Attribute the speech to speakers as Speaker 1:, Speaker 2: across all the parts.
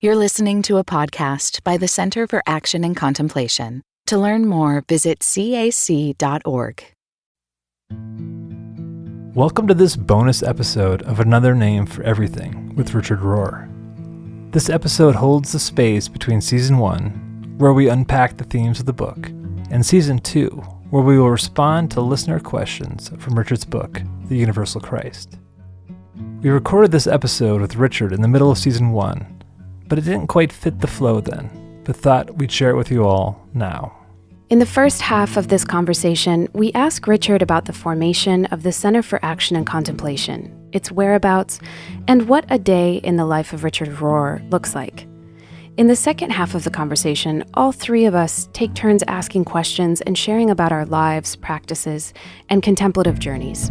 Speaker 1: You're listening to a podcast by the Center for Action and Contemplation. To learn more, visit cac.org.
Speaker 2: Welcome to this bonus episode of Another Name for Everything with Richard Rohr. This episode holds the space between Season 1, where we unpack the themes of the book, and Season 2, where we will respond to listener questions from Richard's book, The Universal Christ. We recorded this episode with Richard in the middle of Season 1, but it didn't quite fit the flow then, but thought we'd share it with you all now.
Speaker 3: In the first half of this conversation, we ask Richard about the formation of the Center for Action and Contemplation, its whereabouts, and what a day in the life of Richard Rohr looks like. In the second half of the conversation, all three of us take turns asking questions and sharing about our lives, practices, and contemplative journeys.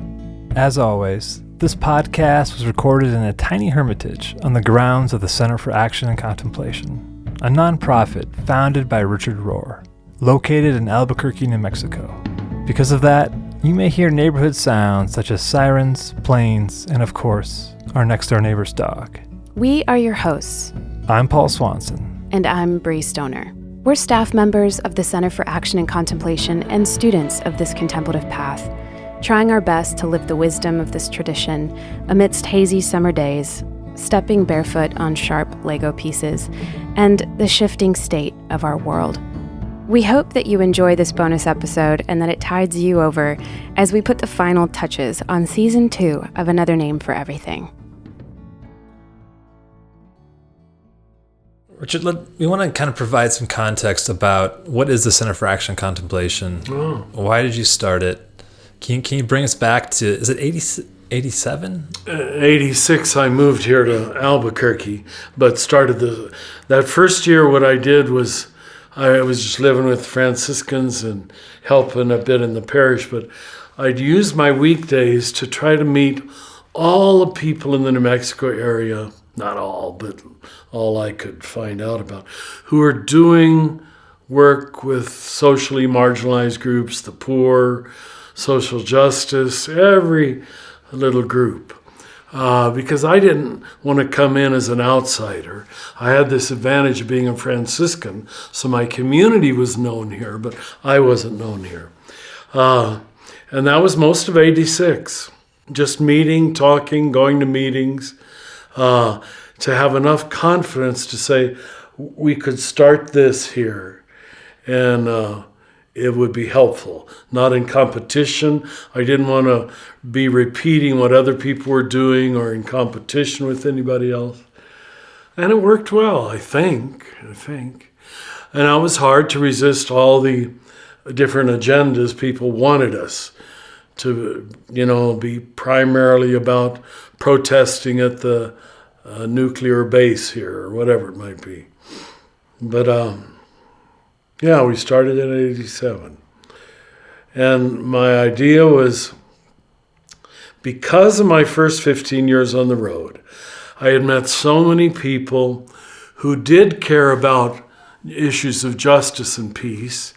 Speaker 2: As always, this podcast was recorded in a tiny hermitage on the grounds of the Center for Action and Contemplation, a nonprofit founded by Richard Rohr, located in Albuquerque, New Mexico. Because of that, you may hear neighborhood sounds such as sirens, planes, and of course, our next-door neighbor's dog.
Speaker 3: We are your hosts.
Speaker 2: I'm Paul Swanson.
Speaker 3: And I'm Brie Stoner. We're staff members of the Center for Action and Contemplation and students of this contemplative path, trying our best to live the wisdom of this tradition amidst hazy summer days, stepping barefoot on sharp Lego pieces, and the shifting state of our world. We hope that you enjoy this bonus episode and that it tides you over as we put the final touches on Season 2 of Another Name for Everything.
Speaker 4: Richard, we want to kind of provide some context about what is the Center for Action and Contemplation? Why did you start it? Can you bring us back to, is it 87?
Speaker 5: 86, I moved here to Albuquerque, but started that first year. What I did was I was just living with Franciscans and helping a bit in the parish, but I'd use my weekdays to try to meet all the people in the New Mexico area, not all, but all I could find out about, who are doing work with socially marginalized groups, the poor, social justice, every little group. Because I didn't want to come in as an outsider. I had this advantage of being a Franciscan, so my community was known here, but I wasn't known here. And that was most of 86. Just meeting, talking, going to meetings, to have enough confidence to say, we could start this here, and it would be helpful. Not in competition. I didn't want to be repeating what other people were doing or in competition with anybody else. And it worked well, I think. And it was hard to resist all the different agendas people wanted us to, be primarily about protesting at the nuclear base here or whatever it might be. But we started in 87. And my idea was, because of my first 15 years on the road, I had met so many people who did care about issues of justice and peace,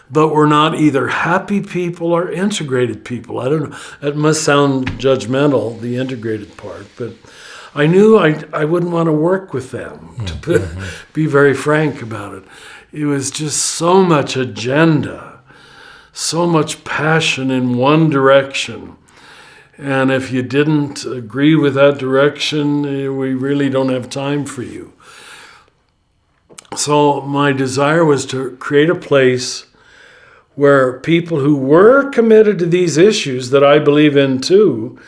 Speaker 5: but were not either happy people or integrated people. I don't know, it must sound judgmental, the integrated part, but I knew I wouldn't want to work with them, to be very frank about it. It was just so much agenda, so much passion in one direction. And if you didn't agree with that direction, we really don't have time for you. So my desire was to create a place where people who were committed to these issues that I believe in too,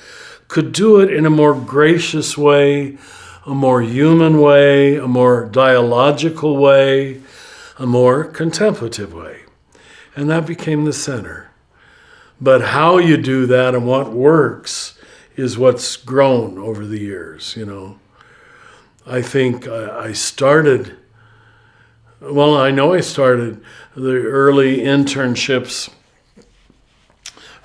Speaker 5: could do it in a more gracious way, a more human way, a more dialogical way, a more contemplative way. And that became the center. But how you do that and what works is what's grown over the years, I think I started the early internships.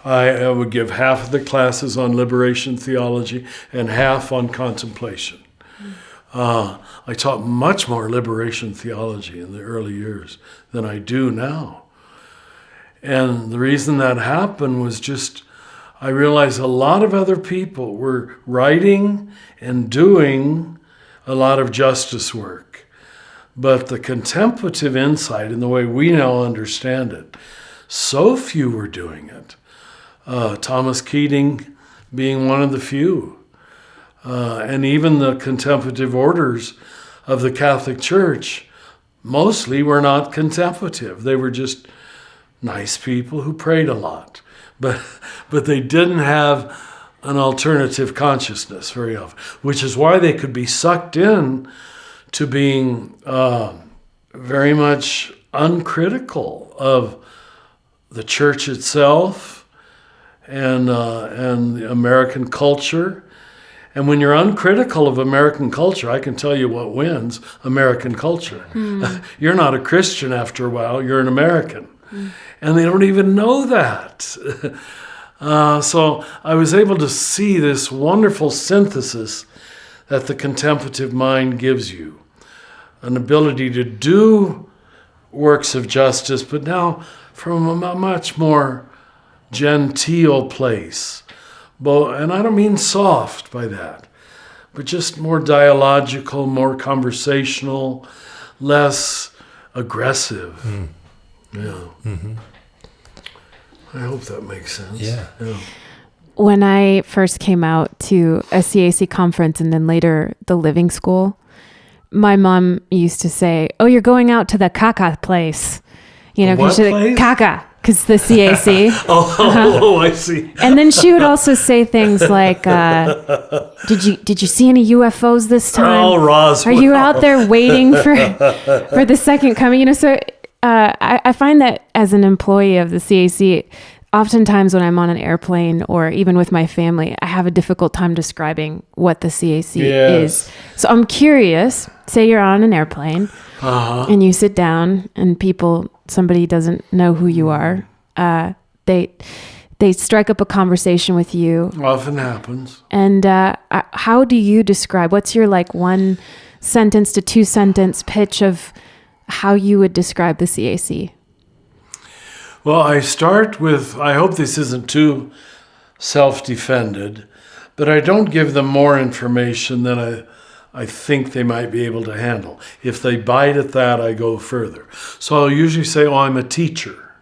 Speaker 5: I would give half of the classes on liberation theology and half on contemplation. I taught much more liberation theology in the early years than I do now. And the reason that happened was just, I realized a lot of other people were writing and doing a lot of justice work. But the contemplative insight, in the way we now understand it, so few were doing it. Thomas Keating being one of the few. And even the contemplative orders of the Catholic Church mostly were not contemplative. They were just nice people who prayed a lot. But they didn't have an alternative consciousness very often, which is why they could be sucked in to being very much uncritical of the church itself and the American culture. And when you're uncritical of American culture, I can tell you what wins: American culture. You're not a Christian after a while, you're an American. And they don't even know that. So I was able to see this wonderful synthesis that the contemplative mind gives you. An ability to do works of justice, but now from a much more genteel place. And I don't mean soft by that, but just more dialogical, more conversational, less aggressive. Yeah.
Speaker 4: Mm-hmm.
Speaker 5: I hope that makes sense.
Speaker 4: Yeah.
Speaker 3: When I first came out to a CAC conference and then later the Living School, my mom used to say, "Oh, you're going out to the caca place." You know,
Speaker 5: what place?
Speaker 3: Caca, because the CAC.
Speaker 5: Oh, I see.
Speaker 3: And then she would also say things like, "Did you see any UFOs this time?
Speaker 5: Oh, Roswell.
Speaker 3: Are you out there waiting for the second coming?" You know, so I find that as an employee of the CAC, oftentimes when I'm on an airplane or even with my family, I have a difficult time describing what the CAC is. So I'm curious. Say you're on an airplane and you sit down and somebody doesn't know who you are. They strike up a conversation with you.
Speaker 5: Often happens.
Speaker 3: And how do you describe, what's your like 1 sentence to 2 sentence pitch of how you would describe the CAC?
Speaker 5: Well, I start with, I hope this isn't too self-defended, but I don't give them more information than I think they might be able to handle. If they bite at that, I go further. So I'll usually say, "Oh, I'm a teacher."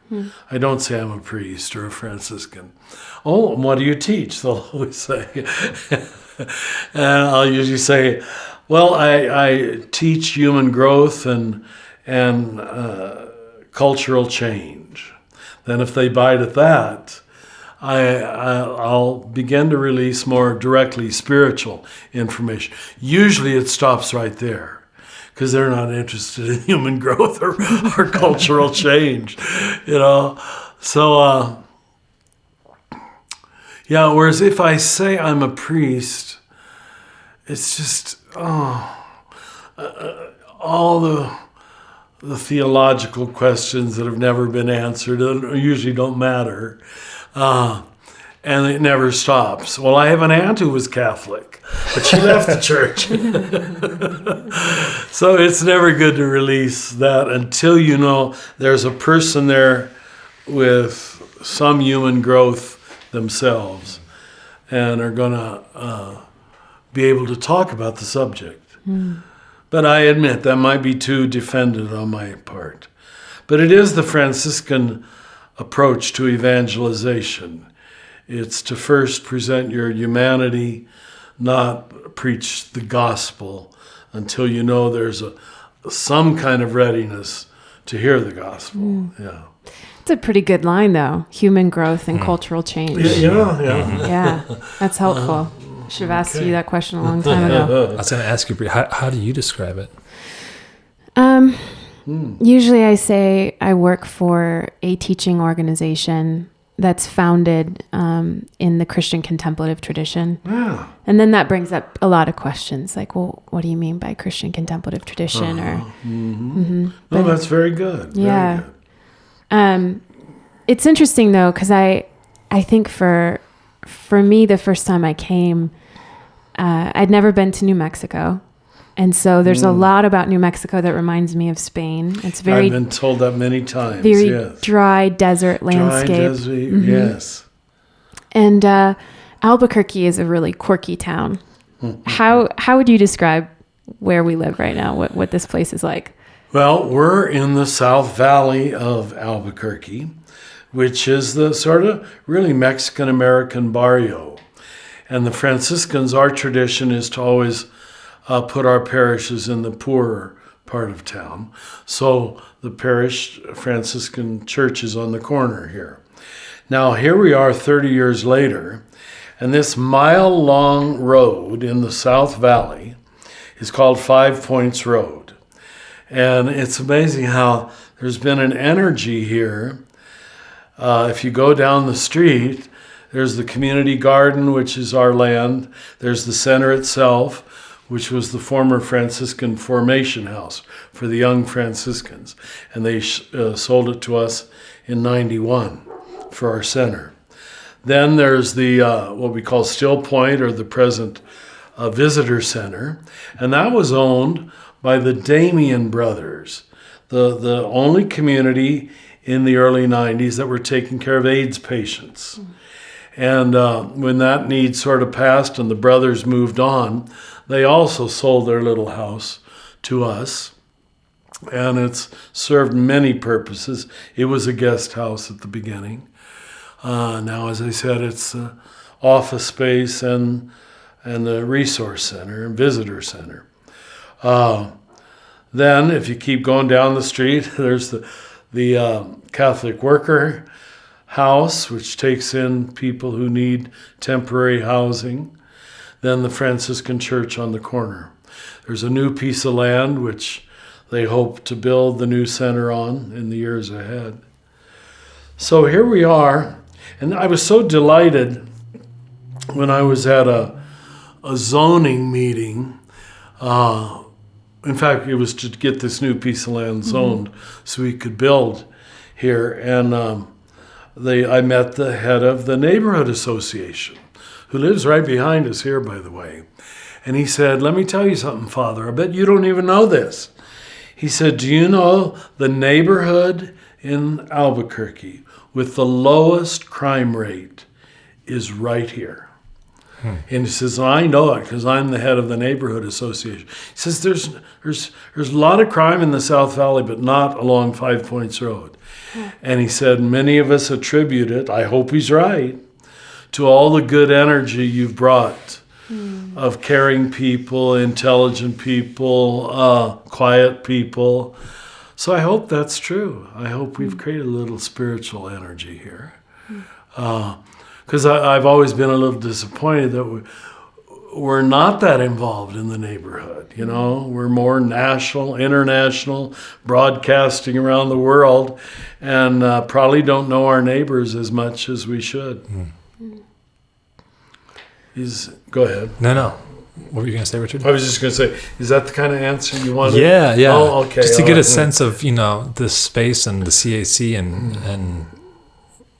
Speaker 5: I don't say I'm a priest or a Franciscan. "Oh, and what do you teach?" They'll always say. And I'll usually say, "Well, I teach human growth and cultural change." Then if they bite at that, I'll begin to release more directly spiritual information. Usually it stops right there because they're not interested in human growth or cultural change, you know. So, whereas if I say I'm a priest, it's just, all the theological questions that have never been answered usually don't matter. And it never stops. Well, I have an aunt who was Catholic, but she left the church. So it's never good to release that until you know there's a person there with some human growth themselves and are going to be able to talk about the subject. But I admit that might be too defended on my part. But it is the Franciscan approach to evangelization. It's to first present your humanity, not preach the gospel until you know there's some kind of readiness to hear the gospel. Yeah.
Speaker 3: It's a pretty good line, though. Human growth and cultural change.
Speaker 5: Yeah.
Speaker 3: That's helpful. Should have asked you that question a long time ago.
Speaker 4: I was going to ask you, Brie, how do you describe it?
Speaker 3: Usually I say I work for a teaching organization that's founded in the Christian contemplative tradition.
Speaker 5: Yeah.
Speaker 3: And then that brings up a lot of questions like, well, what do you mean by Christian contemplative tradition?
Speaker 5: No, that's very good.
Speaker 3: Yeah.
Speaker 5: Very good.
Speaker 3: It's interesting, though, because I think for me, the first time I came, I'd never been to New Mexico. And so there's a lot about New Mexico that reminds me of Spain. It's very...
Speaker 5: I've been told that many times,
Speaker 3: very dry desert landscape.
Speaker 5: Dry desert, yes.
Speaker 3: And Albuquerque is a really quirky town. How would you describe where we live right now, what this place is like?
Speaker 5: Well, we're in the South Valley of Albuquerque, which is the sort of really Mexican-American barrio. And the Franciscans, our tradition is to always put our parishes in the poorer part of town. So the parish Franciscan church is on the corner here. Now, here we are 30 years later, and this mile-long road in the South Valley is called 5 Points Road. And it's amazing how there's been an energy here. If you go down the street, there's the community garden, which is our land. There's the center itself, which was the former Franciscan formation house for the young Franciscans. And they sold it to us in 91 for our center. Then there's the what we call Still Point, or the present Visitor Center. And that was owned by the Damien brothers, the only community in the early 90s that were taking care of AIDS patients. And when that need sort of passed and the brothers moved on, they also sold their little house to us. And it's served many purposes. It was a guest house at the beginning. Now, as I said, it's office space and the resource center and visitor center. Then, if you keep going down the street, there's the Catholic Worker House, which takes in people who need temporary housing. Then the Franciscan Church on the corner. There's a new piece of land which they hope to build the new center on in the years ahead. So here we are, and I was so delighted when I was at a zoning meeting. In fact, it was to get this new piece of land zoned so we could build here. And I met the head of the neighborhood association, who lives right behind us here, by the way. And he said, "Let me tell you something, Father. I bet you don't even know this." He said, "Do you know the neighborhood in Albuquerque with the lowest crime rate is right here?" And he says, "I know it because I'm the head of the neighborhood association." He says, there's a lot of crime in the South Valley, but not along 5 Points Road. And he said, many of us attribute it, I hope he's right, to all the good energy you've brought of caring people, intelligent people, quiet people. So I hope that's true. I hope we've created a little spiritual energy here. Because I've always been a little disappointed that we're not that involved in the neighborhood. You know, we're more national, international, broadcasting around the world, and probably don't know our neighbors as much as we should. Go ahead.
Speaker 4: No. What were you going to say, Richard?
Speaker 5: I was just going to say, is that the kind of answer you wanted?
Speaker 4: Yeah.
Speaker 5: Oh, okay.
Speaker 4: Just to get a sense of, the space and the CAC and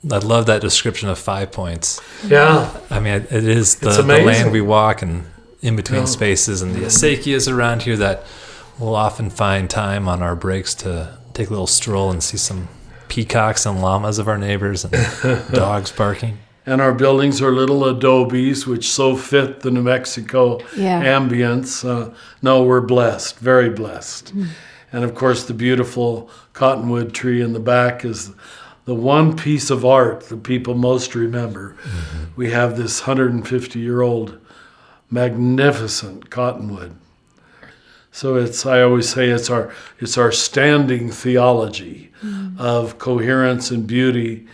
Speaker 4: I love that description of 5 points.
Speaker 5: Yeah.
Speaker 4: I mean, it is the land we walk and in between spaces, and the acequias around here that we'll often find time on our breaks to take a little stroll and see some peacocks and llamas of our neighbors and dogs barking.
Speaker 5: And our buildings are little adobes, which so fit the New Mexico ambience. No, we're blessed, very blessed. And of course, the beautiful cottonwood tree in the back is the one piece of art that people most remember. We have this 150-year-old magnificent cottonwood. So I always say it's our standing theology of coherence and beauty,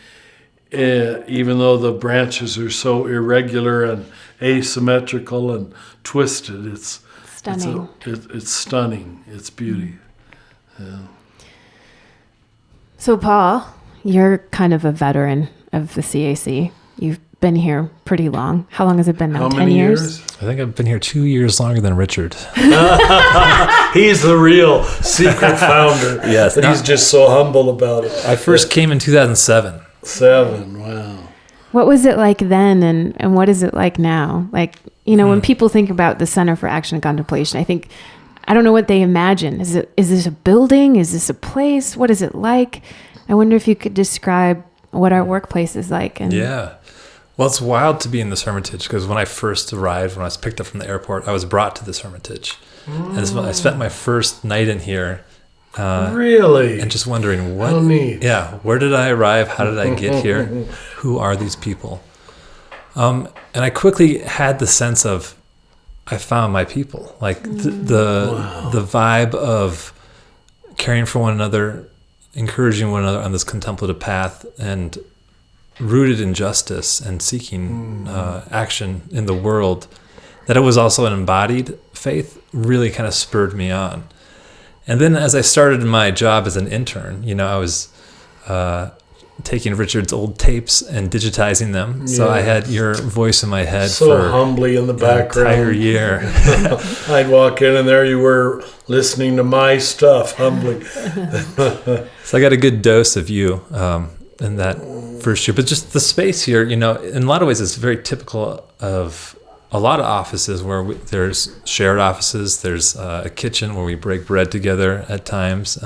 Speaker 5: even though the branches are so irregular and asymmetrical and twisted. It's
Speaker 3: stunning.
Speaker 5: It's stunning. It's beauty. Yeah.
Speaker 3: So Paul, you're kind of a veteran of the CAC. You've been here pretty long. How long has it been now?
Speaker 5: How
Speaker 3: 10
Speaker 5: many
Speaker 3: years?
Speaker 4: I think I've been here 2 years longer than Richard.
Speaker 5: He's the real secret founder.
Speaker 4: Yes.
Speaker 5: But he's just so humble about it.
Speaker 4: I first came in 2007.
Speaker 5: 7, wow.
Speaker 3: What was it like then, and what is it like now? Like, when people think about the Center for Action and Contemplation, I don't know what they imagine. Is this a building? Is this a place? What is it like? I wonder if you could describe what our workplace is like.
Speaker 4: Yeah. Well, it's wild to be in this hermitage because when I first arrived, when I was picked up from the airport, I was brought to this hermitage. And I spent my first night in here.
Speaker 5: Really?
Speaker 4: And just wondering
Speaker 5: How neat.
Speaker 4: Yeah, where did I arrive? How did I get here? Who are these people? And I quickly had the sense of, I found my people. Like the vibe of caring for one another, encouraging one another on this contemplative path, and rooted in justice and seeking action in the world, that it was also an embodied faith, really kind of spurred me on. And then as I started my job as an intern, I was taking Richard's old tapes and digitizing them. Yeah. So I had your voice in my head for
Speaker 5: humbly in the background.
Speaker 4: Entire year.
Speaker 5: I'd walk in and there you were listening to my stuff humbly.
Speaker 4: So I got a good dose of you in that first year. But just the space here, in a lot of ways it's very typical of a lot of offices where there's shared offices. There's a kitchen where we break bread together at times.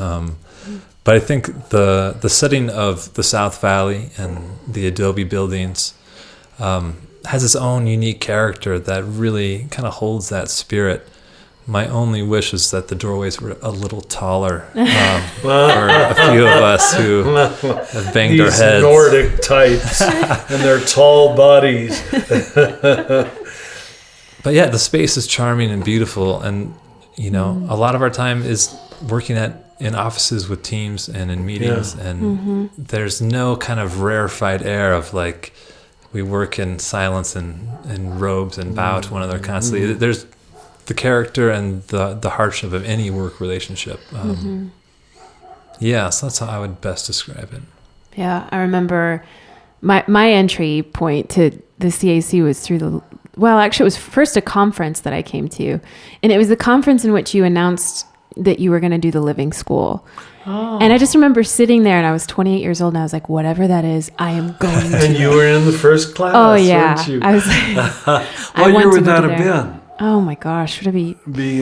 Speaker 4: But I think the setting of the South Valley and the adobe buildings has its own unique character that really kind of holds that spirit. My only wish is that the doorways were a little taller for a few of us who have banged our heads.
Speaker 5: These Nordic types and their tall bodies.
Speaker 4: But yeah, the space is charming and beautiful, and a lot of our time is working in offices with teams and in meetings, and there's no kind of rarefied air of like we work in silence and in robes and bow to one another constantly. There's the character and the hardship of any work relationship. Yeah, so that's how I would best describe it.
Speaker 3: Yeah, I remember my entry point to the CAC was through actually it was first a conference that I came to, and it was the conference in which you announced that you were going to do the living school. Oh. And I just remember sitting there, and I was 28 years old, and I was like, whatever that is, I am going to.
Speaker 5: And you were in the first class,
Speaker 3: oh, yeah.
Speaker 5: weren't you?
Speaker 3: I was like,
Speaker 5: what year would that have been?
Speaker 3: Oh, my gosh. Would it be?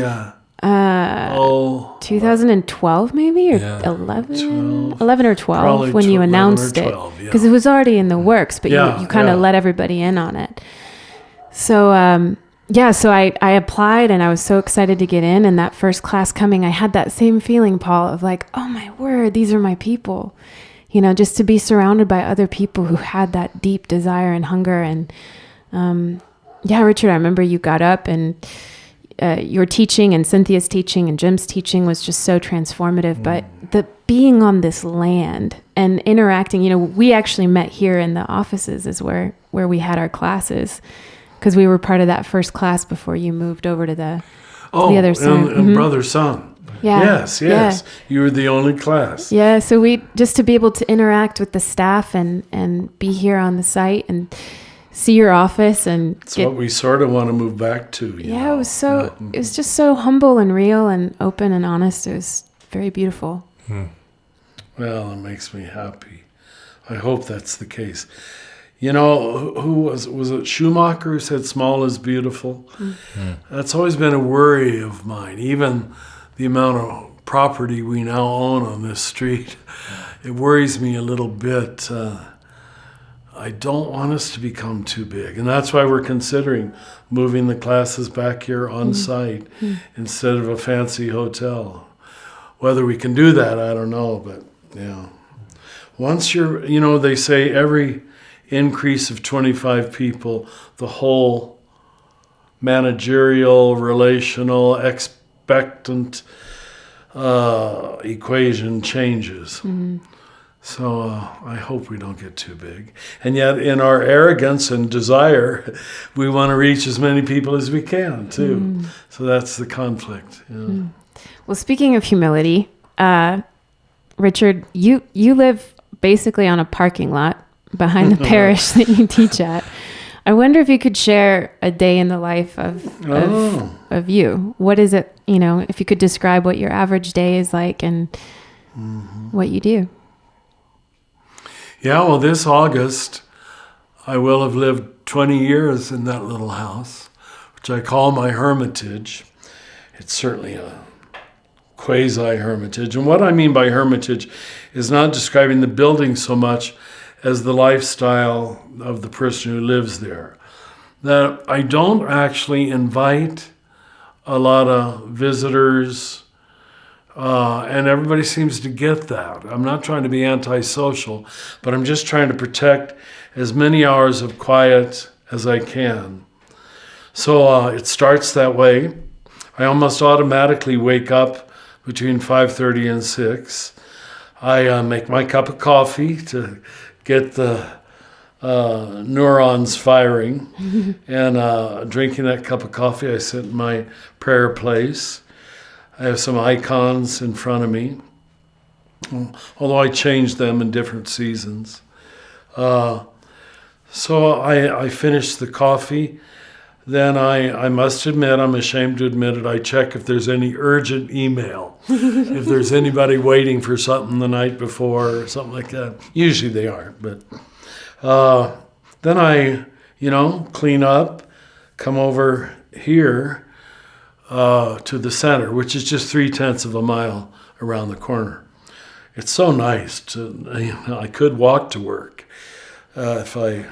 Speaker 3: 2012 maybe, or 11 or 12 when you announced it. Because it was already in the works, but you kind of let everybody in on it. So, so I applied, and I was so excited to get in. And that first class coming, I had that same feeling, Paul, of like, oh my word, these are my people. Just to be surrounded by other people who had that deep desire and hunger. And Richard, I remember you got up, and your teaching and Cynthia's teaching and Jim's teaching was just so transformative. But the being on this land and interacting, we actually met here in the offices is where we had our classes. Because we were part of that first class before you moved over to the other side.
Speaker 5: And Brother Son.
Speaker 3: Yeah.
Speaker 5: Yes. Yeah. You were the only class.
Speaker 3: Yeah, so we just to be able to interact with the staff and be here on the site and see your office and
Speaker 5: it's what we sort of want to move back to.
Speaker 3: Yeah, it was it was just so humble and real and open and honest. It was very beautiful.
Speaker 5: Well, it makes me happy. I hope that's the case. Who was it Schumacher who said small is beautiful? That's always been a worry of mine. Even the amount of property we now own on this street, it worries me a little bit. I don't want us to become too big. And that's why we're considering moving the classes back here on site instead of a fancy hotel. Whether we can do that, I don't know. But, once you're, they say every increase of 25 people, the whole managerial, relational, expectant equation changes. So I hope we don't get too big. And yet in our arrogance and desire, we want to reach as many people as we can too. So that's the conflict.
Speaker 3: Well, speaking of humility, Richard, you live basically on a parking lot behind the parish that you teach at. I wonder if you could share a day in the life of you. What is it, if you could describe what your average day is like and what you do.
Speaker 5: Yeah, well, this August, I will have lived 20 years in that little house, which I call my hermitage. It's certainly a quasi-hermitage. And what I mean by hermitage is not describing the building so much as the lifestyle of the person who lives there. That I don't actually invite a lot of visitors, and everybody seems to get that. I'm not trying to be antisocial, but I'm just trying to protect as many hours of quiet as I can. So it starts that way. I almost automatically wake up between 5:30 and 6. I make my cup of coffee to get the neurons firing. And drinking that cup of coffee, I sit in my prayer place. I have some icons in front of me, although I change them in different seasons. So I finish the coffee. Then I must admit, I'm ashamed to admit it, I check if there's any urgent email, if there's anybody waiting for something the night before or something like that. Usually they aren't, but then I, clean up, come over here to the center, which is just 0.3 of a mile around the corner. It's so nice I could walk to work if I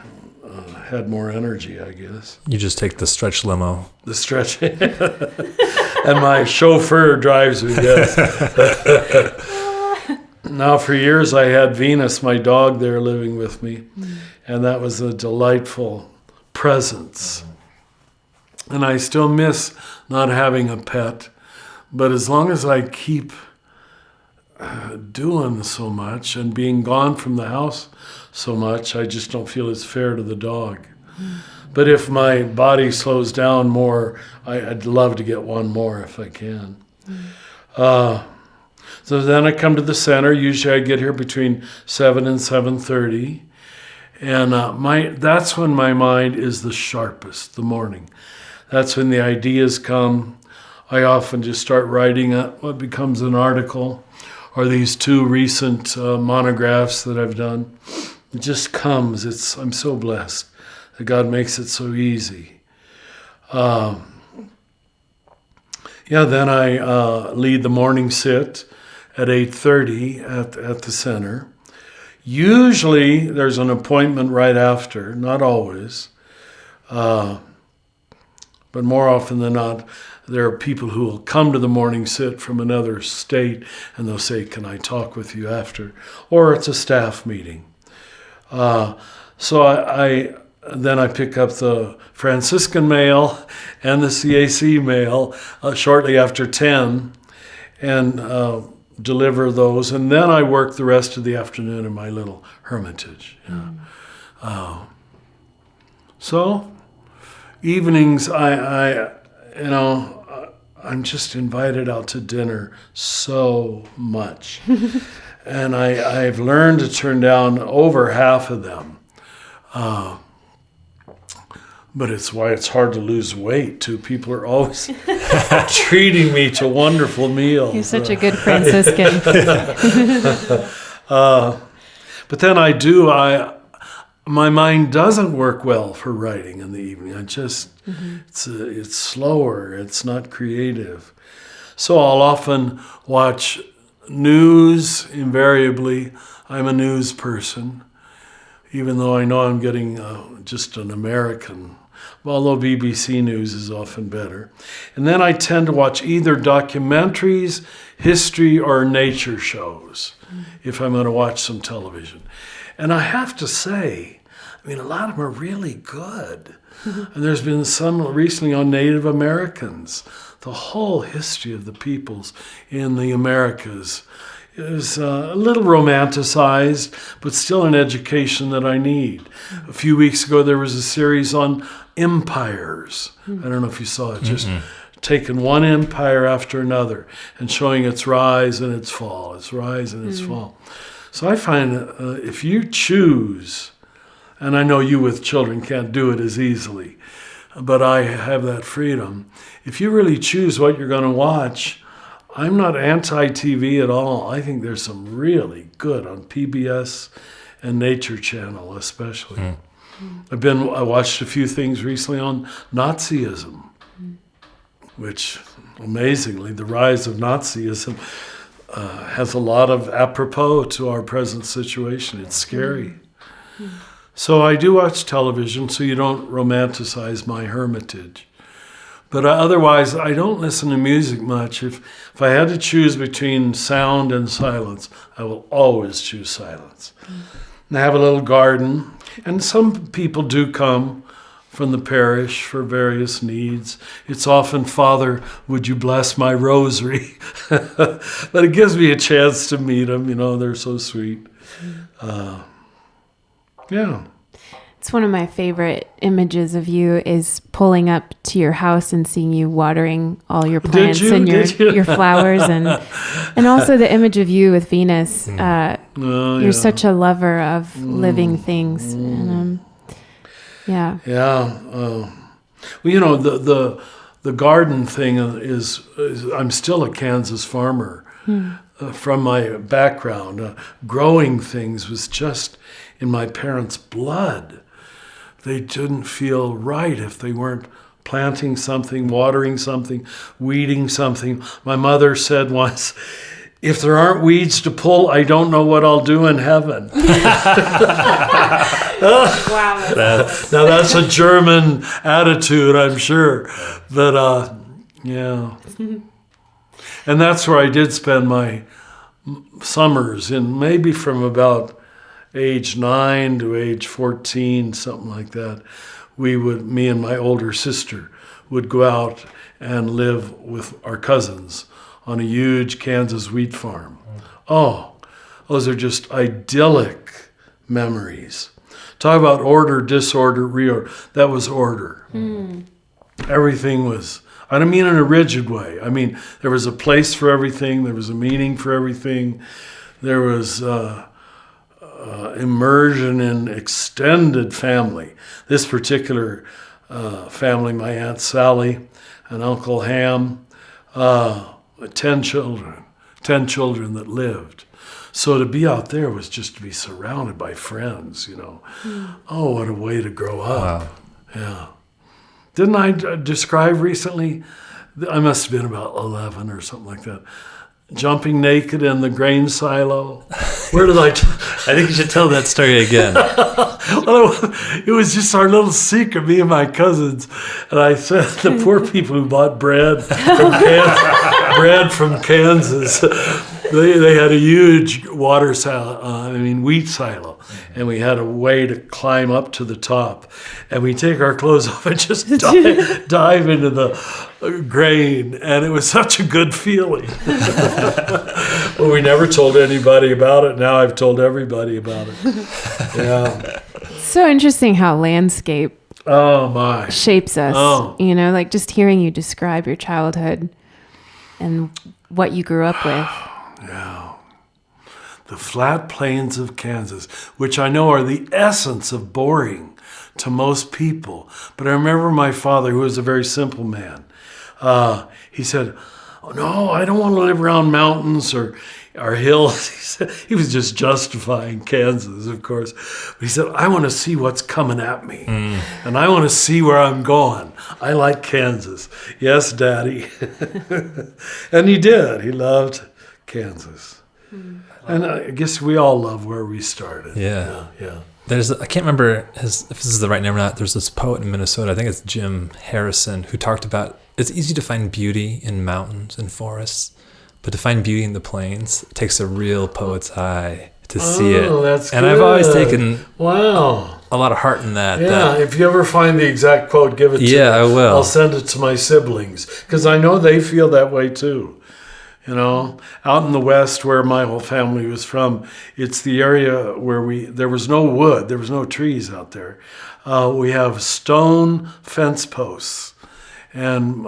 Speaker 5: had more energy, I guess.
Speaker 4: You just take the stretch limo.
Speaker 5: The stretch. And my chauffeur drives me, yes. Now, for years, I had Venus, my dog, there living with me. And that was a delightful presence. And I still miss not having a pet. But as long as I keep doing so much and being gone from the house so much, I just don't feel it's fair to the dog. But if my body slows down more, I'd love to get one more if I can. So then I come to the center. Usually I get here between 7 and 7:30. And that's when my mind is the sharpest, the morning. That's when the ideas come. I often just start writing what becomes an article, or these 2 recent monographs that I've done. It just comes. I'm so blessed that God makes it so easy. Then I lead the morning sit at 8:30 at the center. Usually there's an appointment right after, not always. But more often than not, there are people who will come to the morning sit from another state and they'll say, "Can I talk with you after?" Or it's a staff meeting. So then I pick up the Franciscan mail and the CAC mail shortly after 10 and deliver those. And then I work the rest of the afternoon in my little hermitage. So evenings, I'm just invited out to dinner so much. And I've learned to turn down over half of them. But it's why it's hard to lose weight, too. People are always treating me to wonderful meals.
Speaker 3: You're such a good Franciscan.
Speaker 5: But then my mind doesn't work well for writing in the evening. It's slower. It's not creative. So I'll often watch news. Invariably, I'm a news person, even though I know I'm getting just an American, although BBC News is often better. And then I tend to watch either documentaries, history, or nature shows if I'm going to watch some television. And I have to say, a lot of them are really good. And there's been some recently on Native Americans. The whole history of the peoples in the Americas is a little romanticized, but still an education that I need. A few weeks ago, there was a series on empires. I don't know if you saw it, just taking one empire after another and showing its rise and its fall, its rise and its fall. So I find if you choose, and I know you with children can't do it as easily, but I have that freedom. If you really choose what you're going to watch, I'm not anti-TV at all. I think there's some really good on PBS and Nature Channel especially. I watched a few things recently on Nazism, which amazingly, the rise of Nazism has a lot of apropos to our present situation. It's scary. So I do watch television so you don't romanticize my hermitage. But otherwise, I don't listen to music much. If I had to choose between sound and silence, I will always choose silence. And I have a little garden, and some people do come from the parish for various needs. It's often, Father, would you bless my rosary? But it gives me a chance to meet them. They're so sweet. Yeah.
Speaker 3: It's one of my favorite images of you is pulling up to your house and seeing you watering all your plants and your flowers and also the image of you with Venus. You're such a lover of living things. And, yeah.
Speaker 5: Yeah. Well, the garden thing is I'm still a Kansas farmer. From my background, growing things was just in my parents' blood. They didn't feel right if they weren't planting something, watering something, weeding something. My mother said once, if there aren't weeds to pull, I don't know what I'll do in heaven.
Speaker 3: Wow.
Speaker 5: Now that's a German attitude, I'm sure. But yeah. And that's where I did spend my summers, in maybe from about age 9 to age 14, something like that. Me and my older sister would go out and live with our cousins on a huge Kansas wheat farm. Oh, those are just idyllic memories. Talk about order, disorder, reorder. That was order. Everything was, I don't mean in a rigid way. I mean, there was a place for everything. There was a meaning for everything. There was immersion in extended family. This particular family, my Aunt Sally and Uncle Ham, 10 children that lived. So to be out there was just to be surrounded by friends, Oh, what a way to grow up.
Speaker 4: Wow.
Speaker 5: Yeah. Didn't I describe recently, I must have been about 11 or something like that, jumping naked in the grain silo? Where did I
Speaker 4: think you should tell that story again.
Speaker 5: Well, it was just our little secret, me and my cousins. And I said, the poor people who bought bread from Kansas, they had a huge wheat silo. And we had a way to climb up to the top. And we take our clothes off and just dive into the grain. And it was such a good feeling. Well, we never told anybody about it. Now I've told everybody about it. Yeah.
Speaker 3: So interesting how landscape shapes us. Like just hearing you describe your childhood and what you grew up with.
Speaker 5: Yeah. The flat plains of Kansas, which I know are the essence of boring to most people. But I remember my father, who was a very simple man, he said, "Oh, no, I don't want to live around mountains or hills." He was just justifying Kansas, of course. But he said, "I want to see what's coming at me. And I want to see where I'm going. I like Kansas." Yes, Daddy. And he did. He loved Kansas. And I guess we all love where we started.
Speaker 4: Yeah.
Speaker 5: Yeah.
Speaker 4: I can't remember if this is the right name or not. There's this poet in Minnesota, I think it's Jim Harrison, who talked about it's easy to find beauty in mountains and forests, but to find beauty in the plains, it takes a real poet's eye to see it.
Speaker 5: That's
Speaker 4: and
Speaker 5: good.
Speaker 4: I've always taken
Speaker 5: a
Speaker 4: lot of heart in that.
Speaker 5: Yeah, if you ever find the exact quote, give it to me.
Speaker 4: Yeah, I will.
Speaker 5: I'll send it to my siblings, because I know they feel that way too. Out in the West where my whole family was from, it's the area where there was no wood, there was no trees out there. We have stone fence posts, and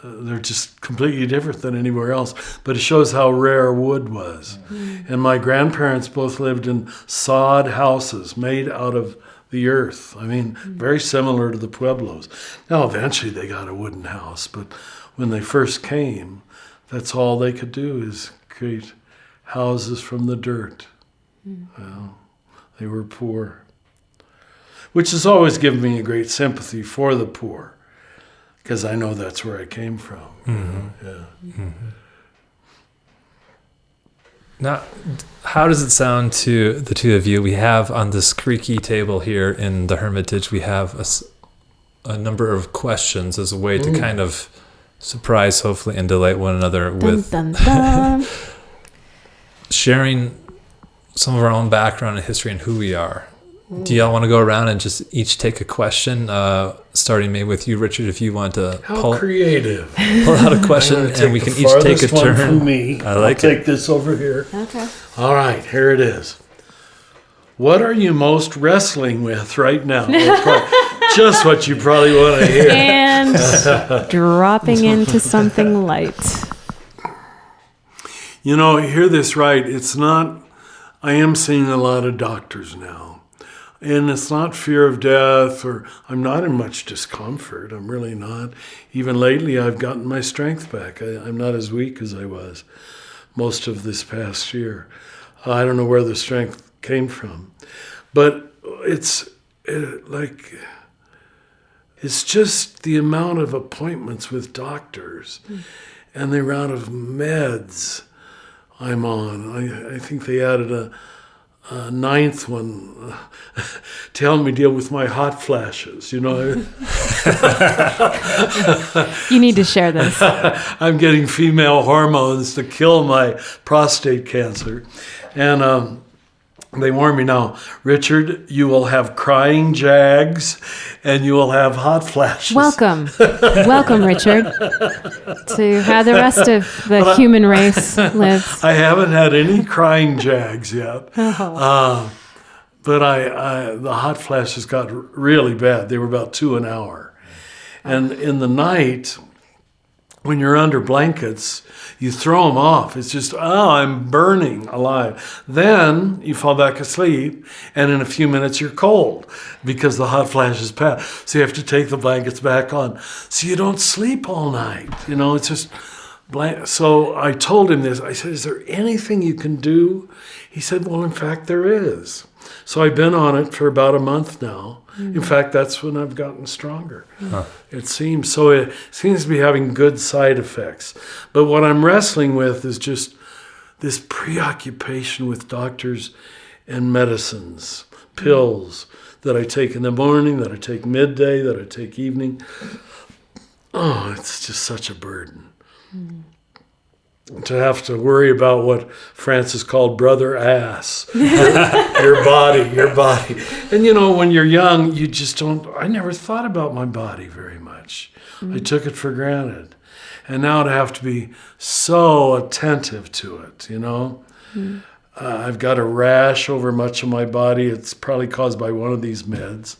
Speaker 5: they're just completely different than anywhere else. But it shows how rare wood was. Mm-hmm. And my grandparents both lived in sod houses made out of the earth. I mean, very similar to the Pueblos. Now, eventually they got a wooden house, but when they first came, that's all they could do is create houses from the dirt. Well, they were poor. Which has always given me a great sympathy for the poor, because I know that's where I came from.
Speaker 4: Mm-hmm.
Speaker 5: Yeah.
Speaker 4: Mm-hmm. Now, how does it sound to the two of you? We have on this creaky table here in the Hermitage, we have a number of questions as a way to kind of surprise, hopefully, and delight one another with sharing some of our own background and history and who we are. Do y'all want to go around and just each take a question, starting maybe with you, Richard, if you want to pull out a question, and we can each take a turn.
Speaker 5: From me. I'll take this over here.
Speaker 3: Okay.
Speaker 5: All right, here it is. What are you most wrestling with right now? Just what you probably want to hear.
Speaker 3: And dropping into something light.
Speaker 5: You know, hear this right. It's not, I am seeing a lot of doctors now. And it's not fear of death, or I'm not in much discomfort. I'm really not. Even lately, I've gotten my strength back. I'm not as weak as I was most of this past year. I don't know where the strength came from. But it's just the amount of appointments with doctors and the amount of meds I'm on. I think they added a ninth one to help me deal with my hot flashes, you know.
Speaker 3: You need to share this.
Speaker 5: I'm getting female hormones to kill my prostate cancer. And they warn me now, Richard, you will have crying jags and you will have hot flashes.
Speaker 3: Welcome, Richard, to how the rest of the human race lives.
Speaker 5: I haven't had any crying jags yet. But the hot flashes got really bad. They were about 2 an hour. And in the night, when you're under blankets, you throw them off. It's just, I'm burning alive. Then you fall back asleep, and in a few minutes you're cold because the hot flashes pass. So you have to take the blankets back on. So you don't sleep all night. You know, it's just So I told him this. I said, is there anything you can do? He said, well, in fact, there is. So I've been on it for about a month now. In fact, that's when I've gotten stronger. It seems so. It seems to be having good side effects. But what I'm wrestling with is just this preoccupation with doctors and medicines, pills that I take in the morning, that I take midday, that I take evening. Oh, it's just such a burden. To have to worry about what Francis called brother ass, your body. And you know, when you're young, you just don't, I never thought about my body very much. I took it for granted. And now to have to be so attentive to it, you know. I've got a rash over much of my body. It's probably caused by one of these meds.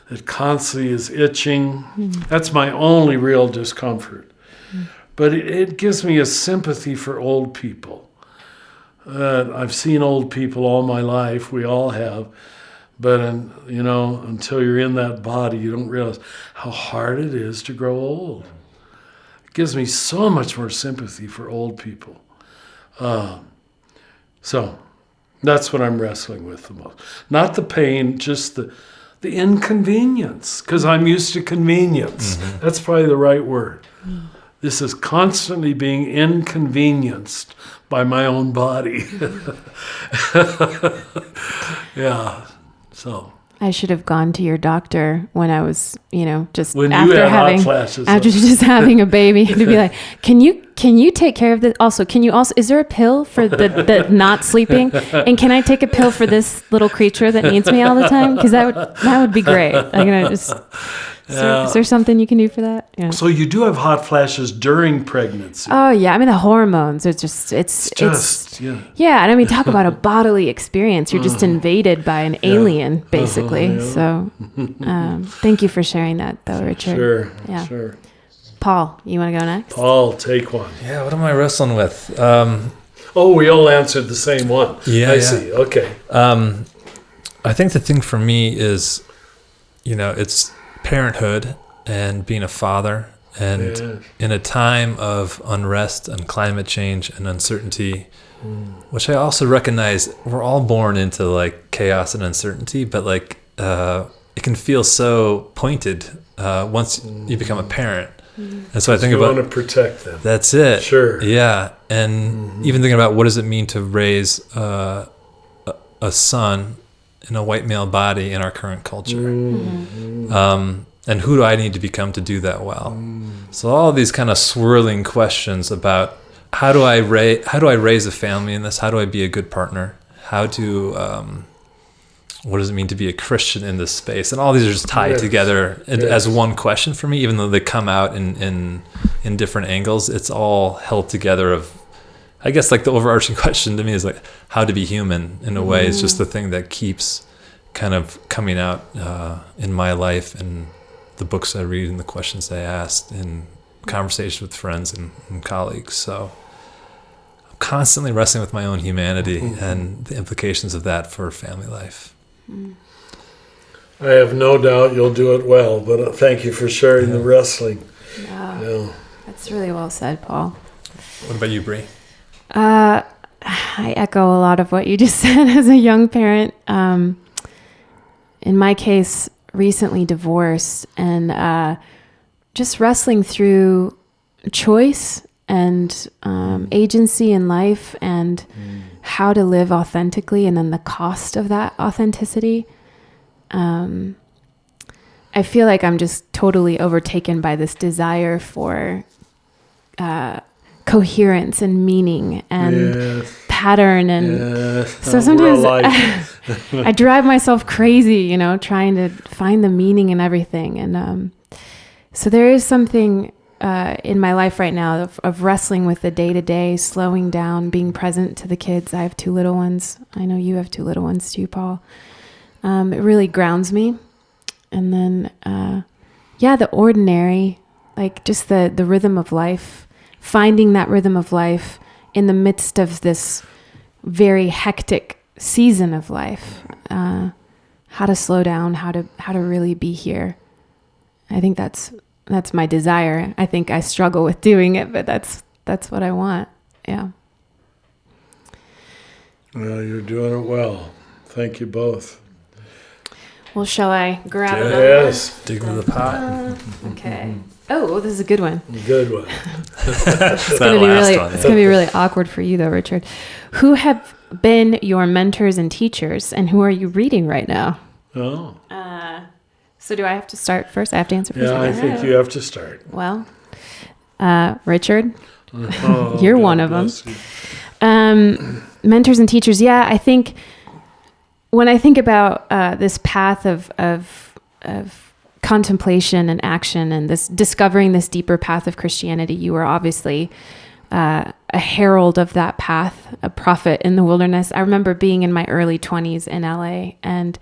Speaker 5: It constantly is itching. That's my only real discomfort. But it gives me a sympathy for old people. I've seen old people all my life. We all have. But, you know, until you're in that body, you don't realize how hard it is to grow old. It gives me so much more sympathy for old people. So that's what I'm wrestling with the most. Not the pain, just the inconvenience, because I'm used to convenience. That's probably the right word. This is constantly being inconvenienced by my own body. Yeah, so. I
Speaker 3: should have gone to your doctor when I was, you know, just
Speaker 5: when
Speaker 3: after just having a baby, to be like, can you take care of this? Also, is there a pill for the not sleeping? And can I take a pill for this little creature that needs me all the time? Because that would be great. I'm gonna just. Is there something you can do for that? Yeah.
Speaker 5: So you do have hot flashes during pregnancy.
Speaker 3: Oh yeah, I mean the hormones are just yeah. And I mean talk about a bodily experience. You're just invaded by an alien basically. So thank you for sharing that though, Richard.
Speaker 5: Sure.
Speaker 3: Paul, you want to go next?
Speaker 5: Paul, take one.
Speaker 4: Yeah, what am I wrestling with?
Speaker 5: We all answered the same one. I see. Okay.
Speaker 4: I think the thing for me is, you know, it's parenthood and being a father, and in a time of unrest and climate change and uncertainty, which I also recognize we're all born into like chaos and uncertainty, but like it can feel so pointed once you become a parent. And so I think about,
Speaker 5: you want to protect them.
Speaker 4: That's it.
Speaker 5: Sure.
Speaker 4: Yeah. And even thinking about what does it mean to raise a son in a white male body in our current culture. And who do I need to become to do that well? So all these kind of swirling questions about how do I raise a family in this? How do I be a good partner? What does it mean to be a Christian in this space? And all these are just tied together as one question for me, even though they come out in different angles. It's all held together of, I guess, like the overarching question to me is like how to be human in a way. It's just the thing that keeps kind of coming out in my life and the books I read and the questions I asked in conversations with friends and colleagues. So I'm constantly wrestling with my own humanity and the implications of that for family life.
Speaker 5: I have no doubt you'll do it well, but thank you for sharing the wrestling.
Speaker 3: Yeah. That's really well said, Paul.
Speaker 4: What about you, Brie?
Speaker 3: I echo a lot of what you just said as a young parent. In my case, recently divorced and just wrestling through choice and agency in life and how to live authentically and then the cost of that authenticity. I feel like I'm just totally overtaken by this desire for coherence and meaning and pattern. And so sometimes I drive myself crazy, trying to find the meaning in everything. And so there is something in my life right now of wrestling with the day-to-day, slowing down, being present to the kids. I have 2 little ones. I know you have 2 little ones too, Paul. It really grounds me. And then, the ordinary, like just the rhythm of life, finding that rhythm of life in the midst of this very hectic season of life. How to slow down, how to really be here. I think that's my desire. I think I struggle with doing it, but that's what I want. Yeah.
Speaker 5: Well, you're doing it well. Thank you both.
Speaker 3: Well, shall I grab it?
Speaker 5: Yes.
Speaker 4: Dig into the pot.
Speaker 3: Okay. Oh, this is a good one.
Speaker 5: Good one.
Speaker 3: It's gonna be really awkward for you though, Richard. Who have been your mentors and teachers, and who are you reading right now?
Speaker 5: Oh.
Speaker 3: So do I have to start first? I have to answer first.
Speaker 5: Yeah, I think you have to start.
Speaker 3: Well, Richard, you're one of them. Mentors and teachers. Yeah, I think when I think about this path of contemplation and action and this discovering this deeper path of Christianity, you were obviously a herald of that path, a prophet in the wilderness. I remember being in my early 20s in LA and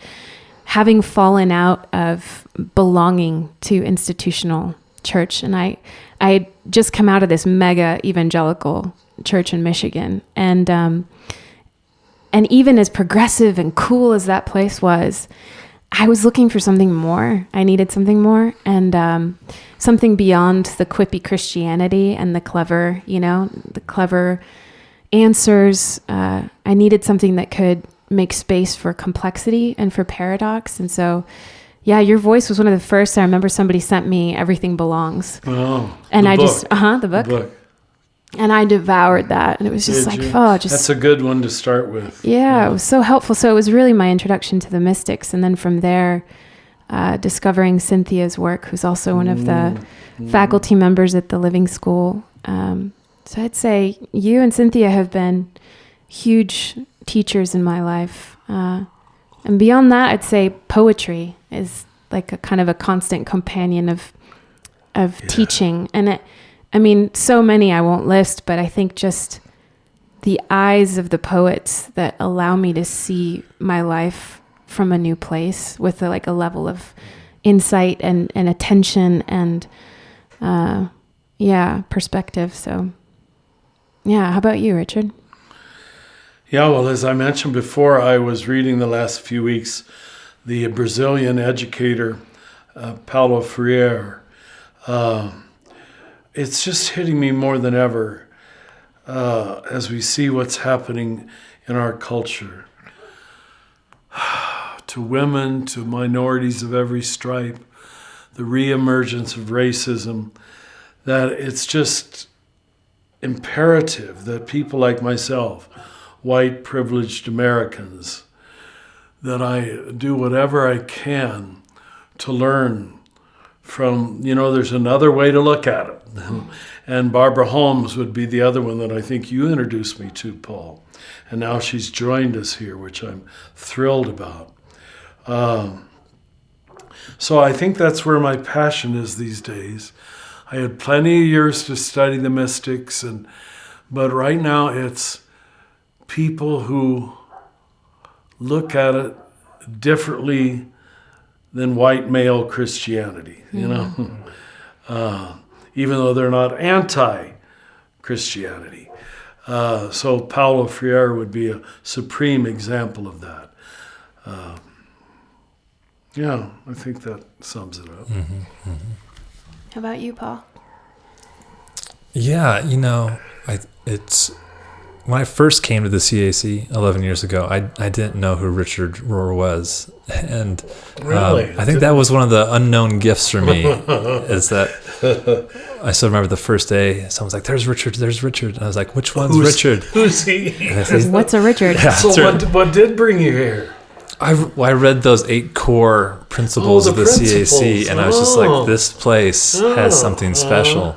Speaker 3: having fallen out of belonging to institutional church. And I had just come out of this mega evangelical church in Michigan. And even as progressive and cool as that place was, I was looking for something more. I needed something more, and something beyond the quippy Christianity and the clever answers. I needed something that could make space for complexity and for paradox. And so, yeah, your voice was one of the first. I remember somebody sent me Everything Belongs.
Speaker 5: Oh,
Speaker 3: and I
Speaker 5: book.
Speaker 3: just, the book. And I devoured that. And it was just that's
Speaker 5: a good one to start with.
Speaker 3: Yeah, it was so helpful. So it was really my introduction to the mystics. And then from there, discovering Cynthia's work, who's also one of the faculty members at the Living School. So I'd say you and Cynthia have been huge teachers in my life. And beyond that, I'd say poetry is like a kind of a constant companion of teaching. And so many I won't list, but I think just the eyes of the poets that allow me to see my life from a new place with a level of insight and attention and perspective. So yeah, how about you, Richard?
Speaker 5: Yeah, well, as I mentioned before, I was reading the last few weeks the Brazilian educator Paulo Freire. It's just hitting me more than ever as we see what's happening in our culture. To women, to minorities of every stripe, the reemergence of racism, that it's just imperative that people like myself, white privileged Americans, that I do whatever I can to learn there's another way to look at it. And Barbara Holmes would be the other one that I think you introduced me to, Paul. And now she's joined us here, which I'm thrilled about. So I think that's where my passion is these days. I had plenty of years to study the mystics, but right now it's people who look at it differently than white male Christianity, even though they're not anti-Christianity. So Paulo Freire would be a supreme example of that. I think that sums it up.
Speaker 3: How about you, Paul?
Speaker 4: Yeah, it's when I first came to the CAC 11 years ago, I didn't know who Richard Rohr was, and
Speaker 5: really?
Speaker 4: I think that was one of the unknown gifts for me. Is that I still remember the first day, someone's like, "There's Richard," and I was like, "Which one's Richard?
Speaker 5: Who's he?"
Speaker 3: What's a Richard?
Speaker 4: Yeah,
Speaker 5: so what did bring you here?
Speaker 4: I read those 8 core principles of the CAC, and I was just like, this place has something special.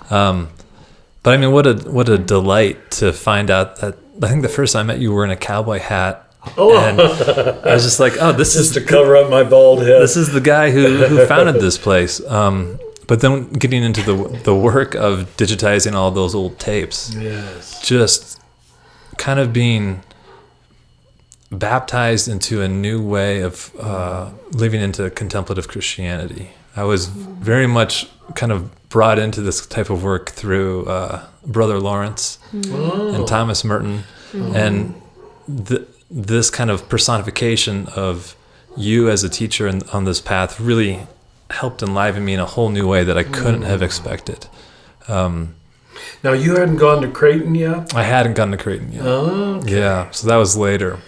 Speaker 4: But I mean, what a delight to find out that I think the first time I met you were in a cowboy hat. And I was just like, oh, this
Speaker 5: just
Speaker 4: is
Speaker 5: to cover up my bald head.
Speaker 4: This is the guy who founded this place. But then getting into the work of digitizing all those old tapes, just kind of being baptized into a new way of living into contemplative Christianity. I was very much kind of brought into this type of work through Brother Lawrence and Thomas Merton, and this kind of personification of you as a teacher on this path really helped enliven me in a whole new way that I couldn't have expected.
Speaker 5: Now, you hadn't gone to Creighton yet?
Speaker 4: I hadn't gone to Creighton yet.
Speaker 5: Oh, okay.
Speaker 4: Yeah, so that was later.